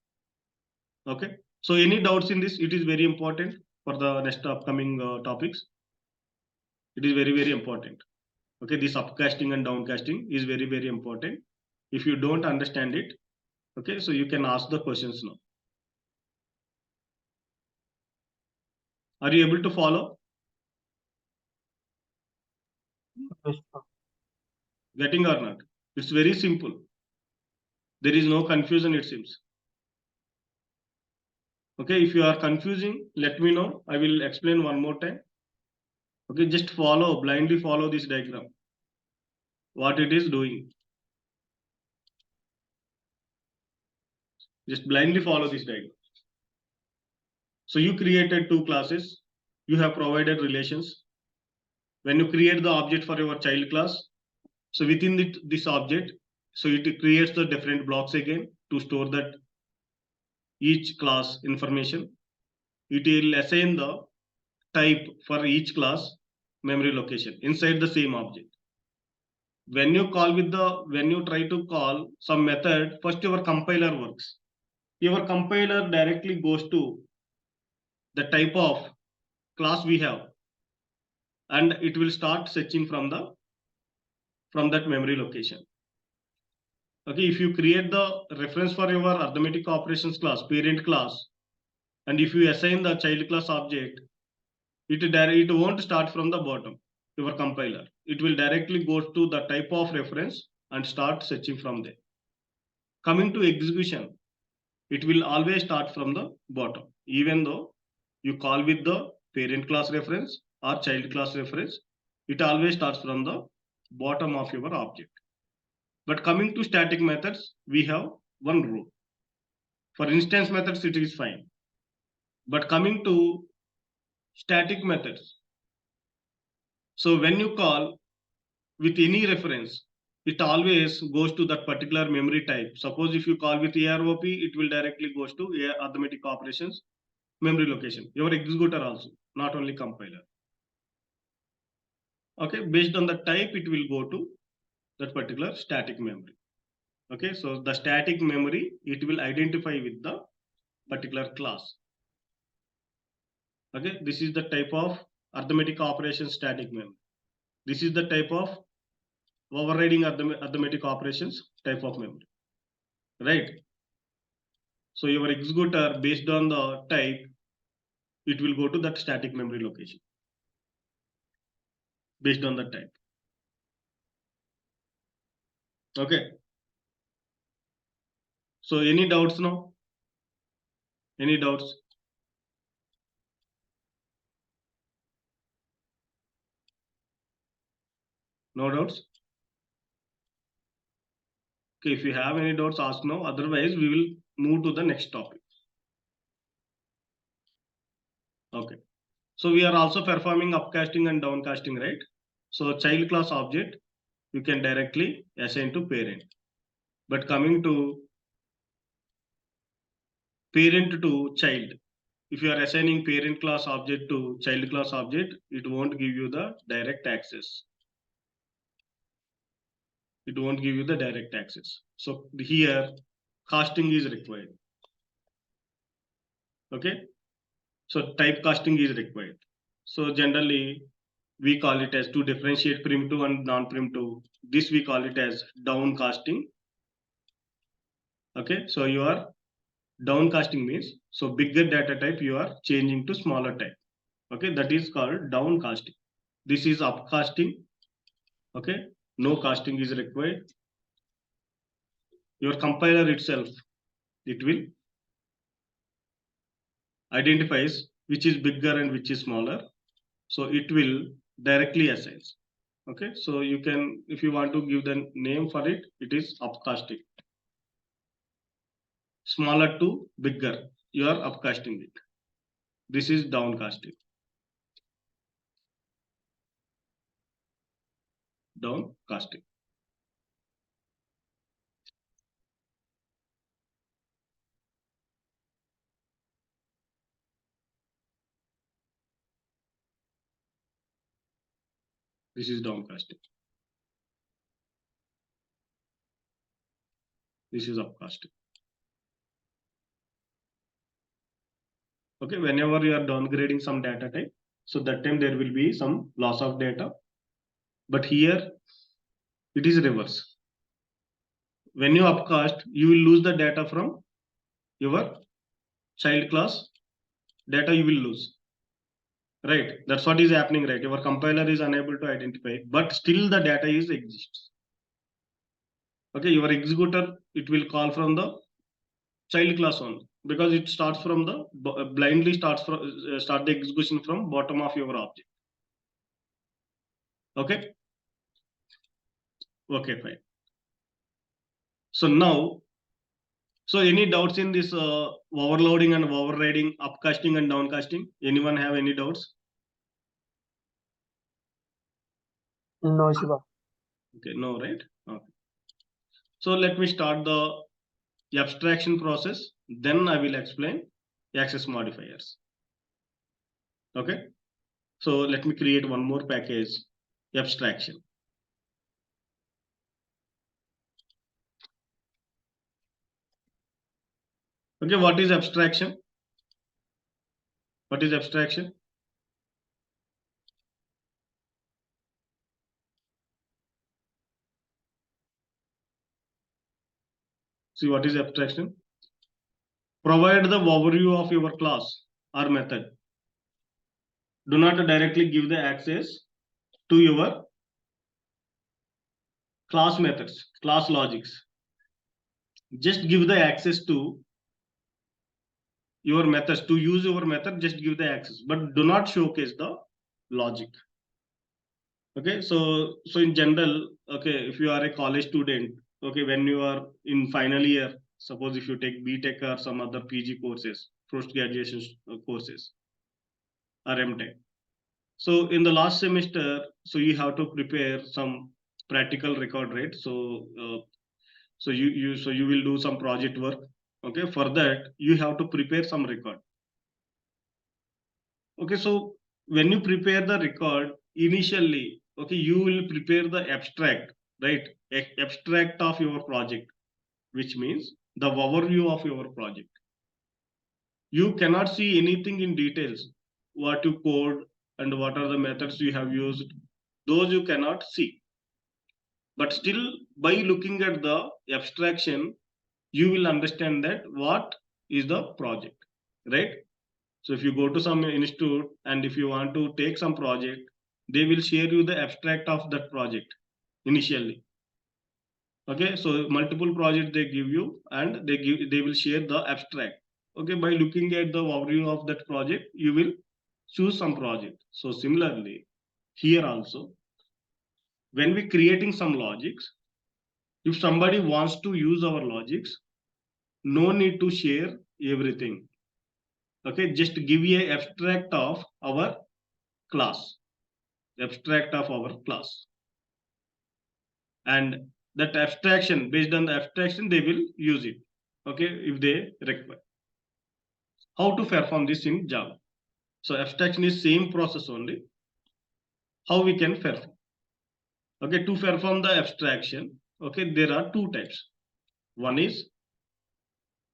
Okay, so any doubts in this? It is very important for the next upcoming topics. It is very important. Okay, this upcasting and downcasting is very important. If you don't understand it, okay, so you can ask the questions now. Are you able to follow? Getting or not? It's very simple. There is no confusion, it seems. Okay, if you are confusing, let me know. I will explain one more time. Okay, just blindly follow this diagram. What it is doing. Just blindly follow this diagram. So you created two classes. You have provided relations. When you create the object for your child class, so within this object, so it creates the different blocks again to store that each class information. It will assign the type for each class memory location inside the same object. When you try to call some method, first your compiler works. Your compiler directly goes to the type of class we have, and it will start searching from that memory location. Okay, if you create the reference for your arithmetic operations class, parent class, and if you assign the child class object, it won't start from the bottom, your compiler. It will directly go to the type of reference and start searching from there. Coming to execution, it will always start from the bottom, even though you call with the parent class reference or child class reference, it always starts from the bottom of your object. But coming to static methods, we have one rule. For instance methods, it is fine. But coming to static methods, so when you call with any reference, it always goes to that particular memory type. Suppose if you call with AROP, it will directly goes to arithmetic operations memory location. Your executor also, not only compiler. Okay, based on the type, it will go to that particular static memory. Okay, so the static memory, it will identify with the particular class. Okay, this is the type of arithmetic operation static memory. This is the type of overriding arithmetic operations type of memory, right? So your executor, based on the type, it will go to that static memory location based on the type. Okay, so any doubts now? Any doubts? No doubts? Okay, if you have any doubts, ask now. Otherwise, we will move to the next topic. Okay. So we are also performing upcasting and downcasting, right? So child class object, you can directly assign to parent. But coming to parent to child, if you are assigning parent class object to child class object, it won't give you the direct access. It won't give you the direct access. So here, casting is required. Okay. So type casting is required. So generally, we call it as to differentiate primitive and non-primitive. This we call it as downcasting. Okay, so you are downcasting means, so bigger data type you are changing to smaller type. Okay, that is called downcasting. This is upcasting. Okay, no casting is required. Your compiler itself, it will identifies which is bigger and which is smaller. So it will directly assign. Okay, so you can, if you want to give the name for it, it is upcasting. Smaller to bigger, you are upcasting it. This is downcasting. Downcasting. This is downcasting. This is upcasting. Okay, whenever you are downgrading some data type, so that time there will be some loss of data. But here it is reverse. When you upcast, you will lose the data from your child class. Data you will lose. Right, that's what is happening, right? Your compiler is unable to identify, but still the data is exists. Okay, your executor, it will call from the child class only, because it starts from the blindly starts from start the execution from bottom of your object. Okay, okay, fine. So now, so any doubts in this overloading and overriding, upcasting and downcasting? Anyone have any doubts? No, Shiva. Okay, no, right? Okay. So let me start the abstraction process. Then I will explain access modifiers. Okay. So let me create one more package, abstraction. Okay, what is abstraction? What is abstraction? See, what is abstraction? Provide the overview of your class or method. Do not directly give the access to your class methods, class logics. Just give the access to your methods. To use your method, just give the access, but do not showcase the logic. Okay, so in general, okay, if you are a college student, okay, when you are in final year, suppose if you take BTech or some other PG courses, post graduation courses, or MTech. So in the last semester, so you have to prepare some practical record, right? So you will do some project work. Okay, for that you have to prepare some record. Okay, so when you prepare the record initially, okay, you will prepare the abstract, right? Abstract of your project, which means the overview of your project. You cannot see anything in details, what you code and what are the methods you have used. Those you cannot see. But still, by looking at the abstraction, you will understand that what is the project, right? So if you go to some institute and if you want to take some project, they will share you the abstract of that project initially. Okay, so multiple projects they give you and they will share the abstract. Okay, by looking at the overview of that project, you will choose some project. So similarly, here also, when we creating some logics, if somebody wants to use our logics, no need to share everything. Okay, just give a abstract of our class, abstract of our class, and that abstraction, based on the abstraction, they will use it. Okay, if they require. How to perform this in Java? So abstraction is same process only. How we can perform? Okay, to perform the abstraction, okay, there are two types. One is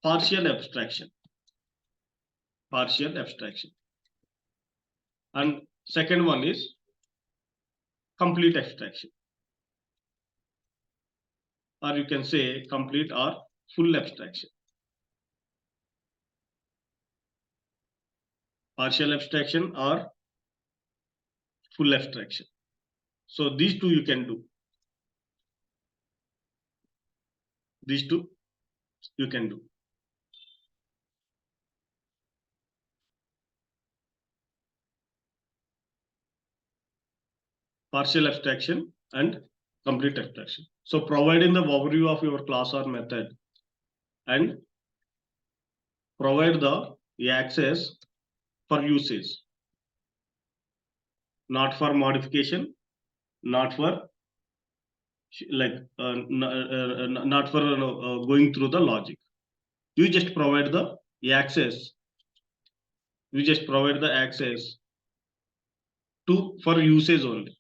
partial abstraction, and second one is complete abstraction, or you can say complete or full abstraction. Partial abstraction or full abstraction. So these two you can do. These two you can do. partial abstraction and complete abstraction. So providing the overview of your class or method and provide the access for usage, not for modification, not for not for going through the logic. You just provide the access. You just provide the access to for usage only.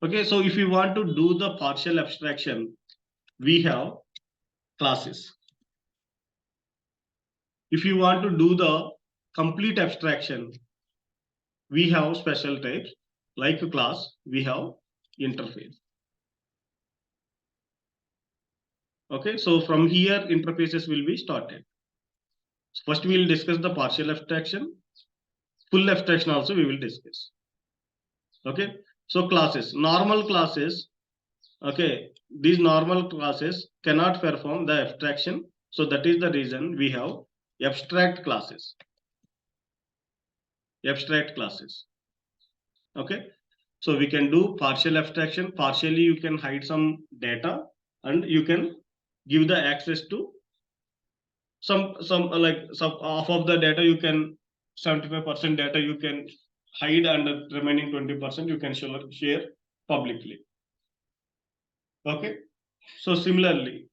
Okay, so if you want to do the partial abstraction, we have classes. If you want to do the complete abstraction, we have special types. Like a class, we have interface. Okay, so from here, interfaces will be started. First, we will discuss the partial abstraction. Full abstraction also we will discuss. Okay, so classes, normal classes. Okay, these normal classes cannot perform the abstraction. So that is the reason we have abstract classes. Abstract classes. Okay, so we can do partial abstraction. Partially, you can hide some data and you can give the access to some half of the data. You can 75% data you can hide, and the remaining 20% you can share publicly. Okay, so similarly,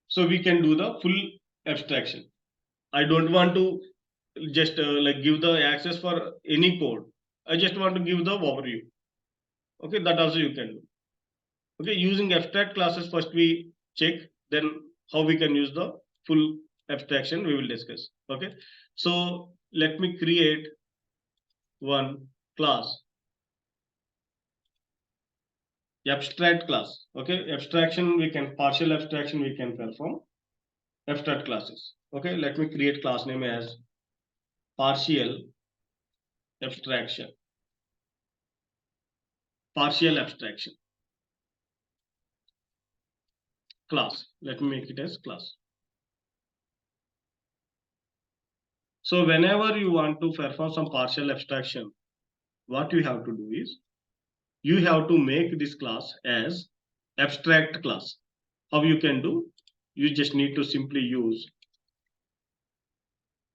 so we can do the full abstraction. I don't want to just give the access for any code. I just want to give the overview. Okay, that also you can do. Okay, using abstract classes, first we check, then how we can use the full abstraction we will discuss. Okay, so let me create one class, abstract class. Okay, abstraction we can, partial abstraction we can perform abstract classes. Okay, let me create class name as partial abstraction. Partial abstraction class. Let me make it as class. So whenever you want to perform some partial abstraction, what you have to do is you have to make this class as abstract class. How you can do? You just need to simply use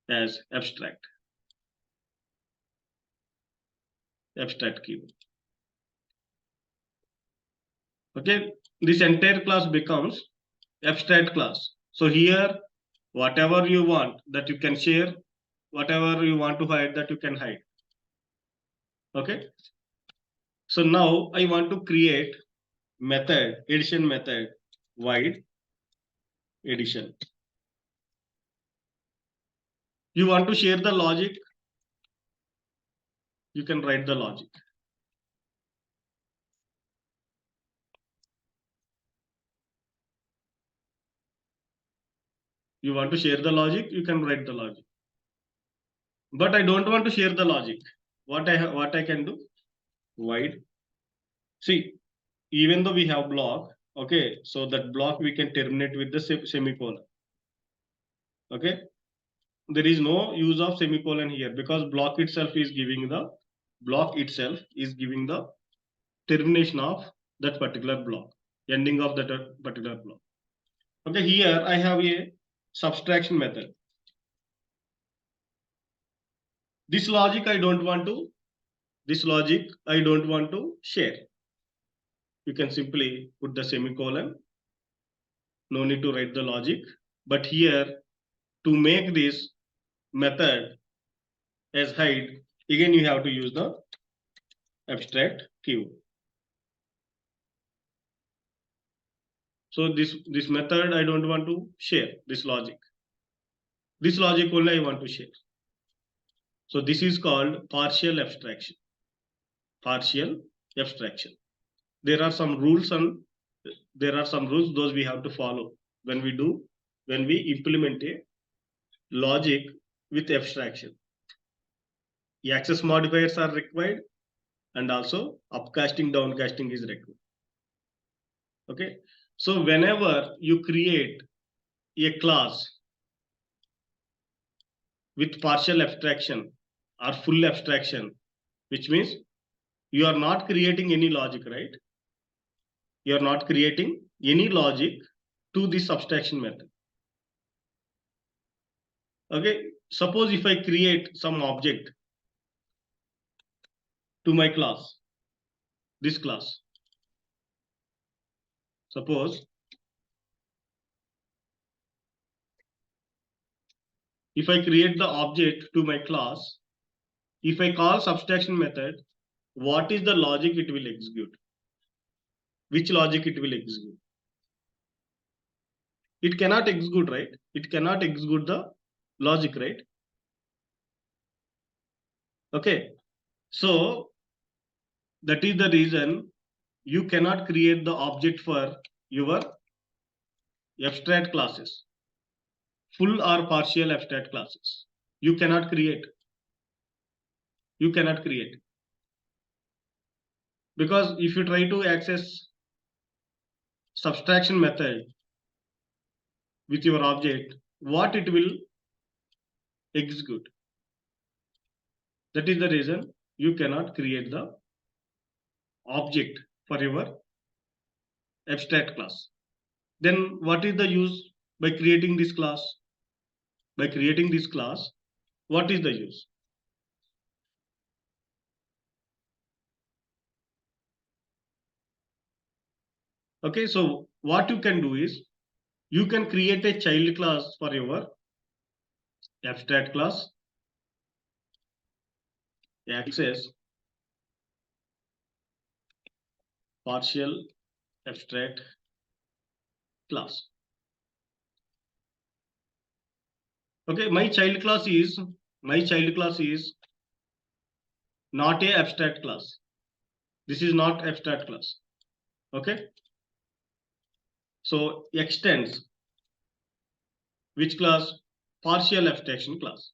as abstract keyword. Okay, this entire class becomes abstract class. So here, whatever you want that you can share, whatever you want to hide that you can hide. Okay, so now I want to create method, addition method, void addition. You want to share the logic, you can write the logic. You want to share the logic, you can write the logic. But I don't want to share the logic. What I can do? Void. See, even though we have block, okay, so that block we can terminate with the semicolon. Okay, there is no use of semicolon here because block itself is giving the termination of that particular block, ending of that particular block. Okay, here I have a subtraction method. This logic I don't want to share. You can simply put the semicolon. No need to write the logic. But here, to make this method as hide, again you have to use the abstract keyword. So this method I don't want to share this logic. This logic only I want to share. So this is called partial abstraction. Partial abstraction. There are some rules those we have to follow when we implement a logic with abstraction. Access modifiers are required and also upcasting, downcasting is required. Okay, so whenever you create a class with partial abstraction or full abstraction, which means you are not creating any logic, right? You are not creating any logic to this abstraction method. Okay, suppose if I create some object to my class, this class. Suppose if I create the object to my class, if I call subtraction method, what is the logic it will execute? Which logic it will execute? It cannot execute, right? It cannot execute the logic, right? Okay, so that is the reason you cannot create the object for your abstract classes, full or partial abstract classes. You cannot create. You cannot create. Because if you try to access subtraction method with your object, what it will execute? That is the reason you cannot create the object for your abstract class. Then what is the use by creating this class? By creating this class, what is the use? Okay, so what you can do is you can create a child class for your abstract class, access partial abstract class. Okay, my child class is not a abstract class. This is not abstract class. Okay, so extends which class? Partial abstraction class.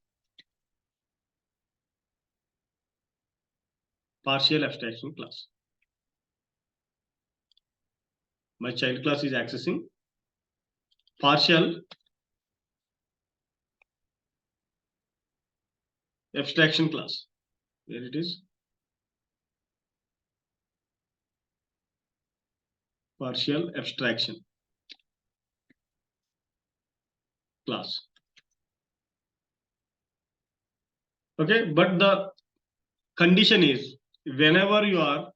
Partial abstraction class. My child class is accessing partial abstraction class. Where it is? Partial abstraction class. Okay, but the condition is whenever you are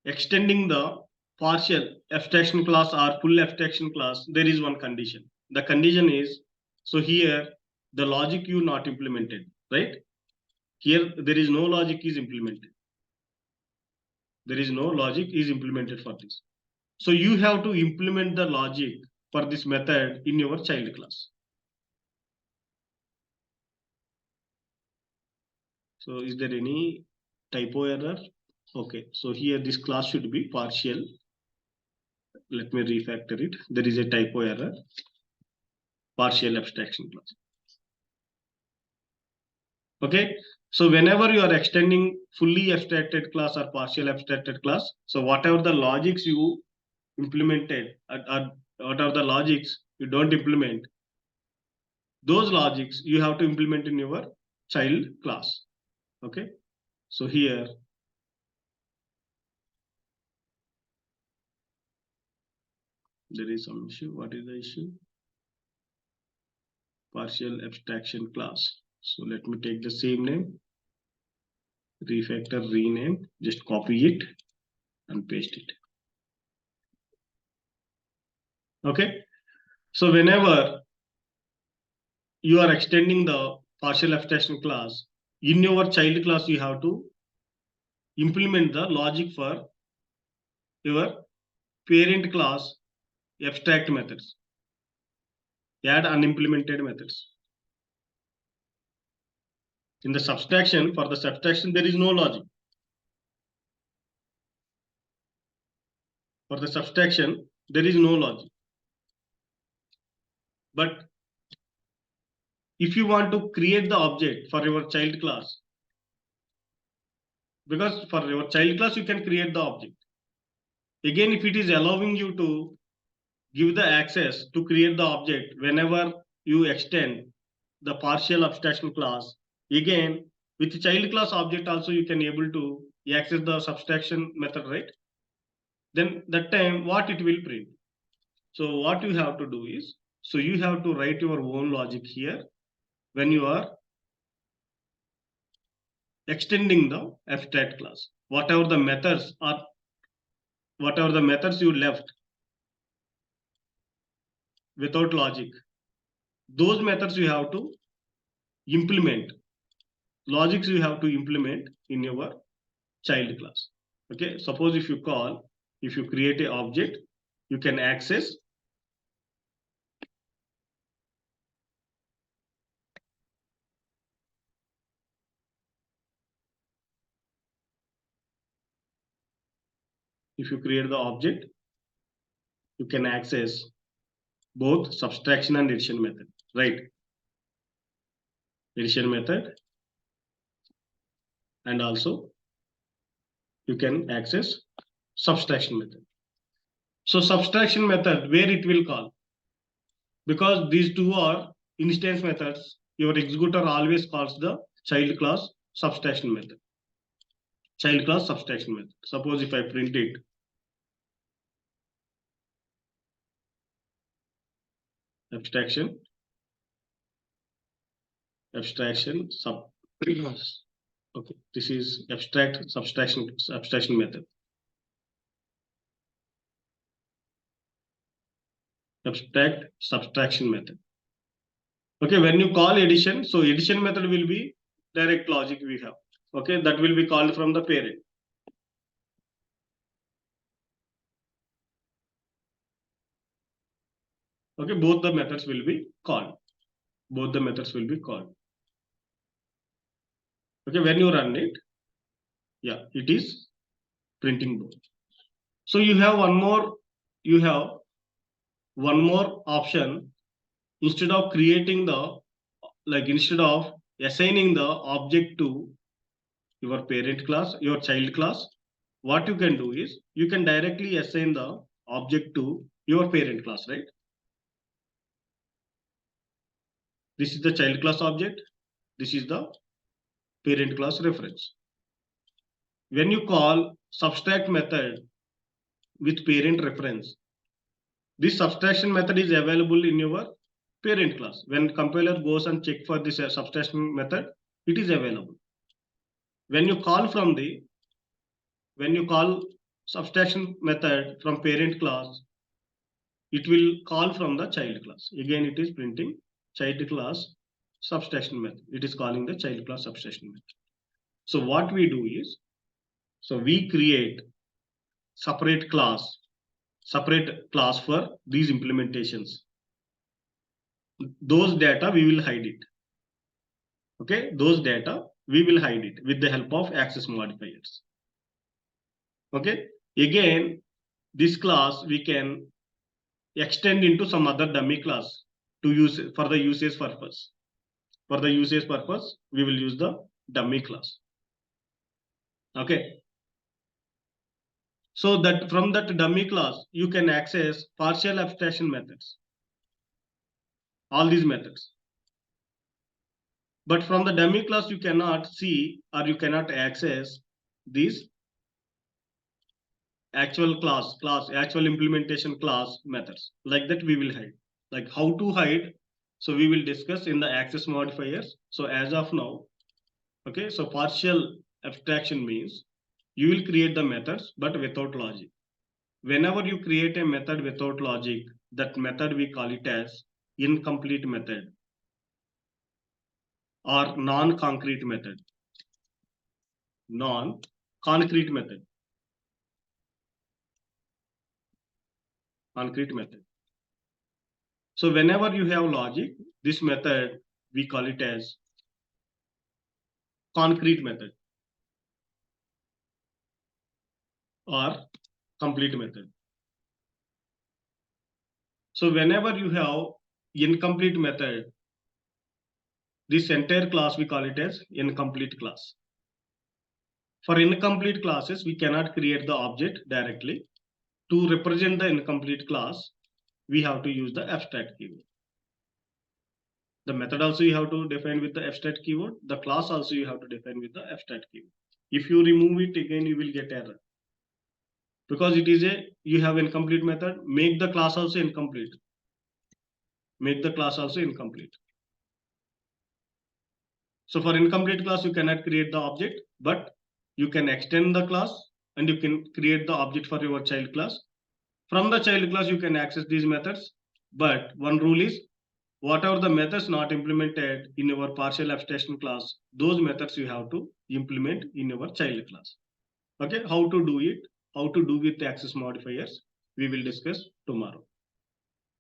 extending the partial abstraction class or full abstraction class, there is one condition. The condition is, so here the logic you not implemented, right? Here there is no logic is implemented. There is no logic is implemented for this. So you have to implement the logic for this method in your child class. So is there any typo error? Okay, so here this class should be partial. Let me refactor it. There is a typo error. Partial abstraction class. Okay, so whenever you are extending fully abstracted class or partial abstracted class, so whatever the logics you implemented or what are the logics you don't implement, those logics you have to implement in your child class. Okay, so here there is some issue. What is the issue? Partial abstraction class. So let me take the same name, refactor, rename, just copy it and paste it. Okay, so whenever you are extending the partial abstraction class, in your child class you have to implement the logic for your parent class abstract methods, add unimplemented methods. In the subtraction, for the subtraction there is no logic. For the subtraction there is no logic. But if you want to create the object for your child class, because for your child class you can create the object. Again, if it is allowing you to give the access to create the object whenever you extend the partial abstraction class, again With child class object also you can able to access the subtraction method, right? Then that time what it will print. So what you have to do is, so you have to write your own logic here when you are extending the abstract class. Whatever the methods you left without logic, those methods you have to implement. Logics you have to implement in your child class. Okay, suppose if you create a object, you can access if you create the object, you can access both subtraction and addition method, right? Addition method, and also you can access subtraction method. So subtraction method, where it will call, because these two are instance methods, your executor always calls the child class subtraction method. Child class subtraction method. Suppose if I print it, abstraction sub. Okay, this is subtraction method. Abstract subtraction method. Okay, when you call addition, so addition method will be direct logic we have. Okay, that will be called from the parent. Okay, both the methods will be called. Both the methods will be called. Okay, when you run it, yeah, it is printing both. So you have one more option. Instead of creating instead of assigning the object to your parent class, your child class, what you can do is you can directly assign the object to your parent class, right? This is the child class object. This is the parent class reference. When you call subtract method with parent reference, this subtraction method is available in your parent class. When compiler goes and check for this subtraction method, it is available. When you call subtraction method from parent class, it will call from the child class. Again, it is printing child class subtraction method. It is calling the child class subtraction method. So what we do is, so we create separate class for these implementations. Those data we will hide it. Okay, those data we will hide it with the help of access modifiers. Okay, again, this class we can extend into some other dummy class to use for the usage purpose. For the usage purpose, we will use the dummy class. Okay. So that from that dummy class, you can access partial abstraction methods. All these methods. But from the dummy class, you cannot see or you cannot access these actual implementation class methods. Like that we will hide. Like how to hide. So we will discuss in the access modifiers. So as of now, okay, so partial abstraction means you will create the methods but without logic. Whenever you create a method without logic, that method we call it as incomplete method or non-concrete method. Non-concrete method. Concrete method. So whenever you have logic, this method we call it as concrete method or complete method. So whenever you have incomplete method, this entire class we call it as incomplete class. For incomplete classes, we cannot create the object directly. To represent the incomplete class, we have to use the abstract keyword. The method also you have to define with the abstract keyword. The class also you have to define with the abstract keyword. If you remove it again, you will get error. Because it is you have incomplete method, make the class also incomplete. Make the class also incomplete. So for incomplete class, you cannot create the object, but you can extend the class and you can create the object for your child class. From the child class, you can access these methods. But one rule is, whatever the methods not implemented in your partial abstraction class, those methods you have to implement in your child class. Okay, how to do it, how to do with the access modifiers, we will discuss tomorrow.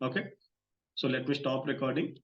Okay, so let me stop recording.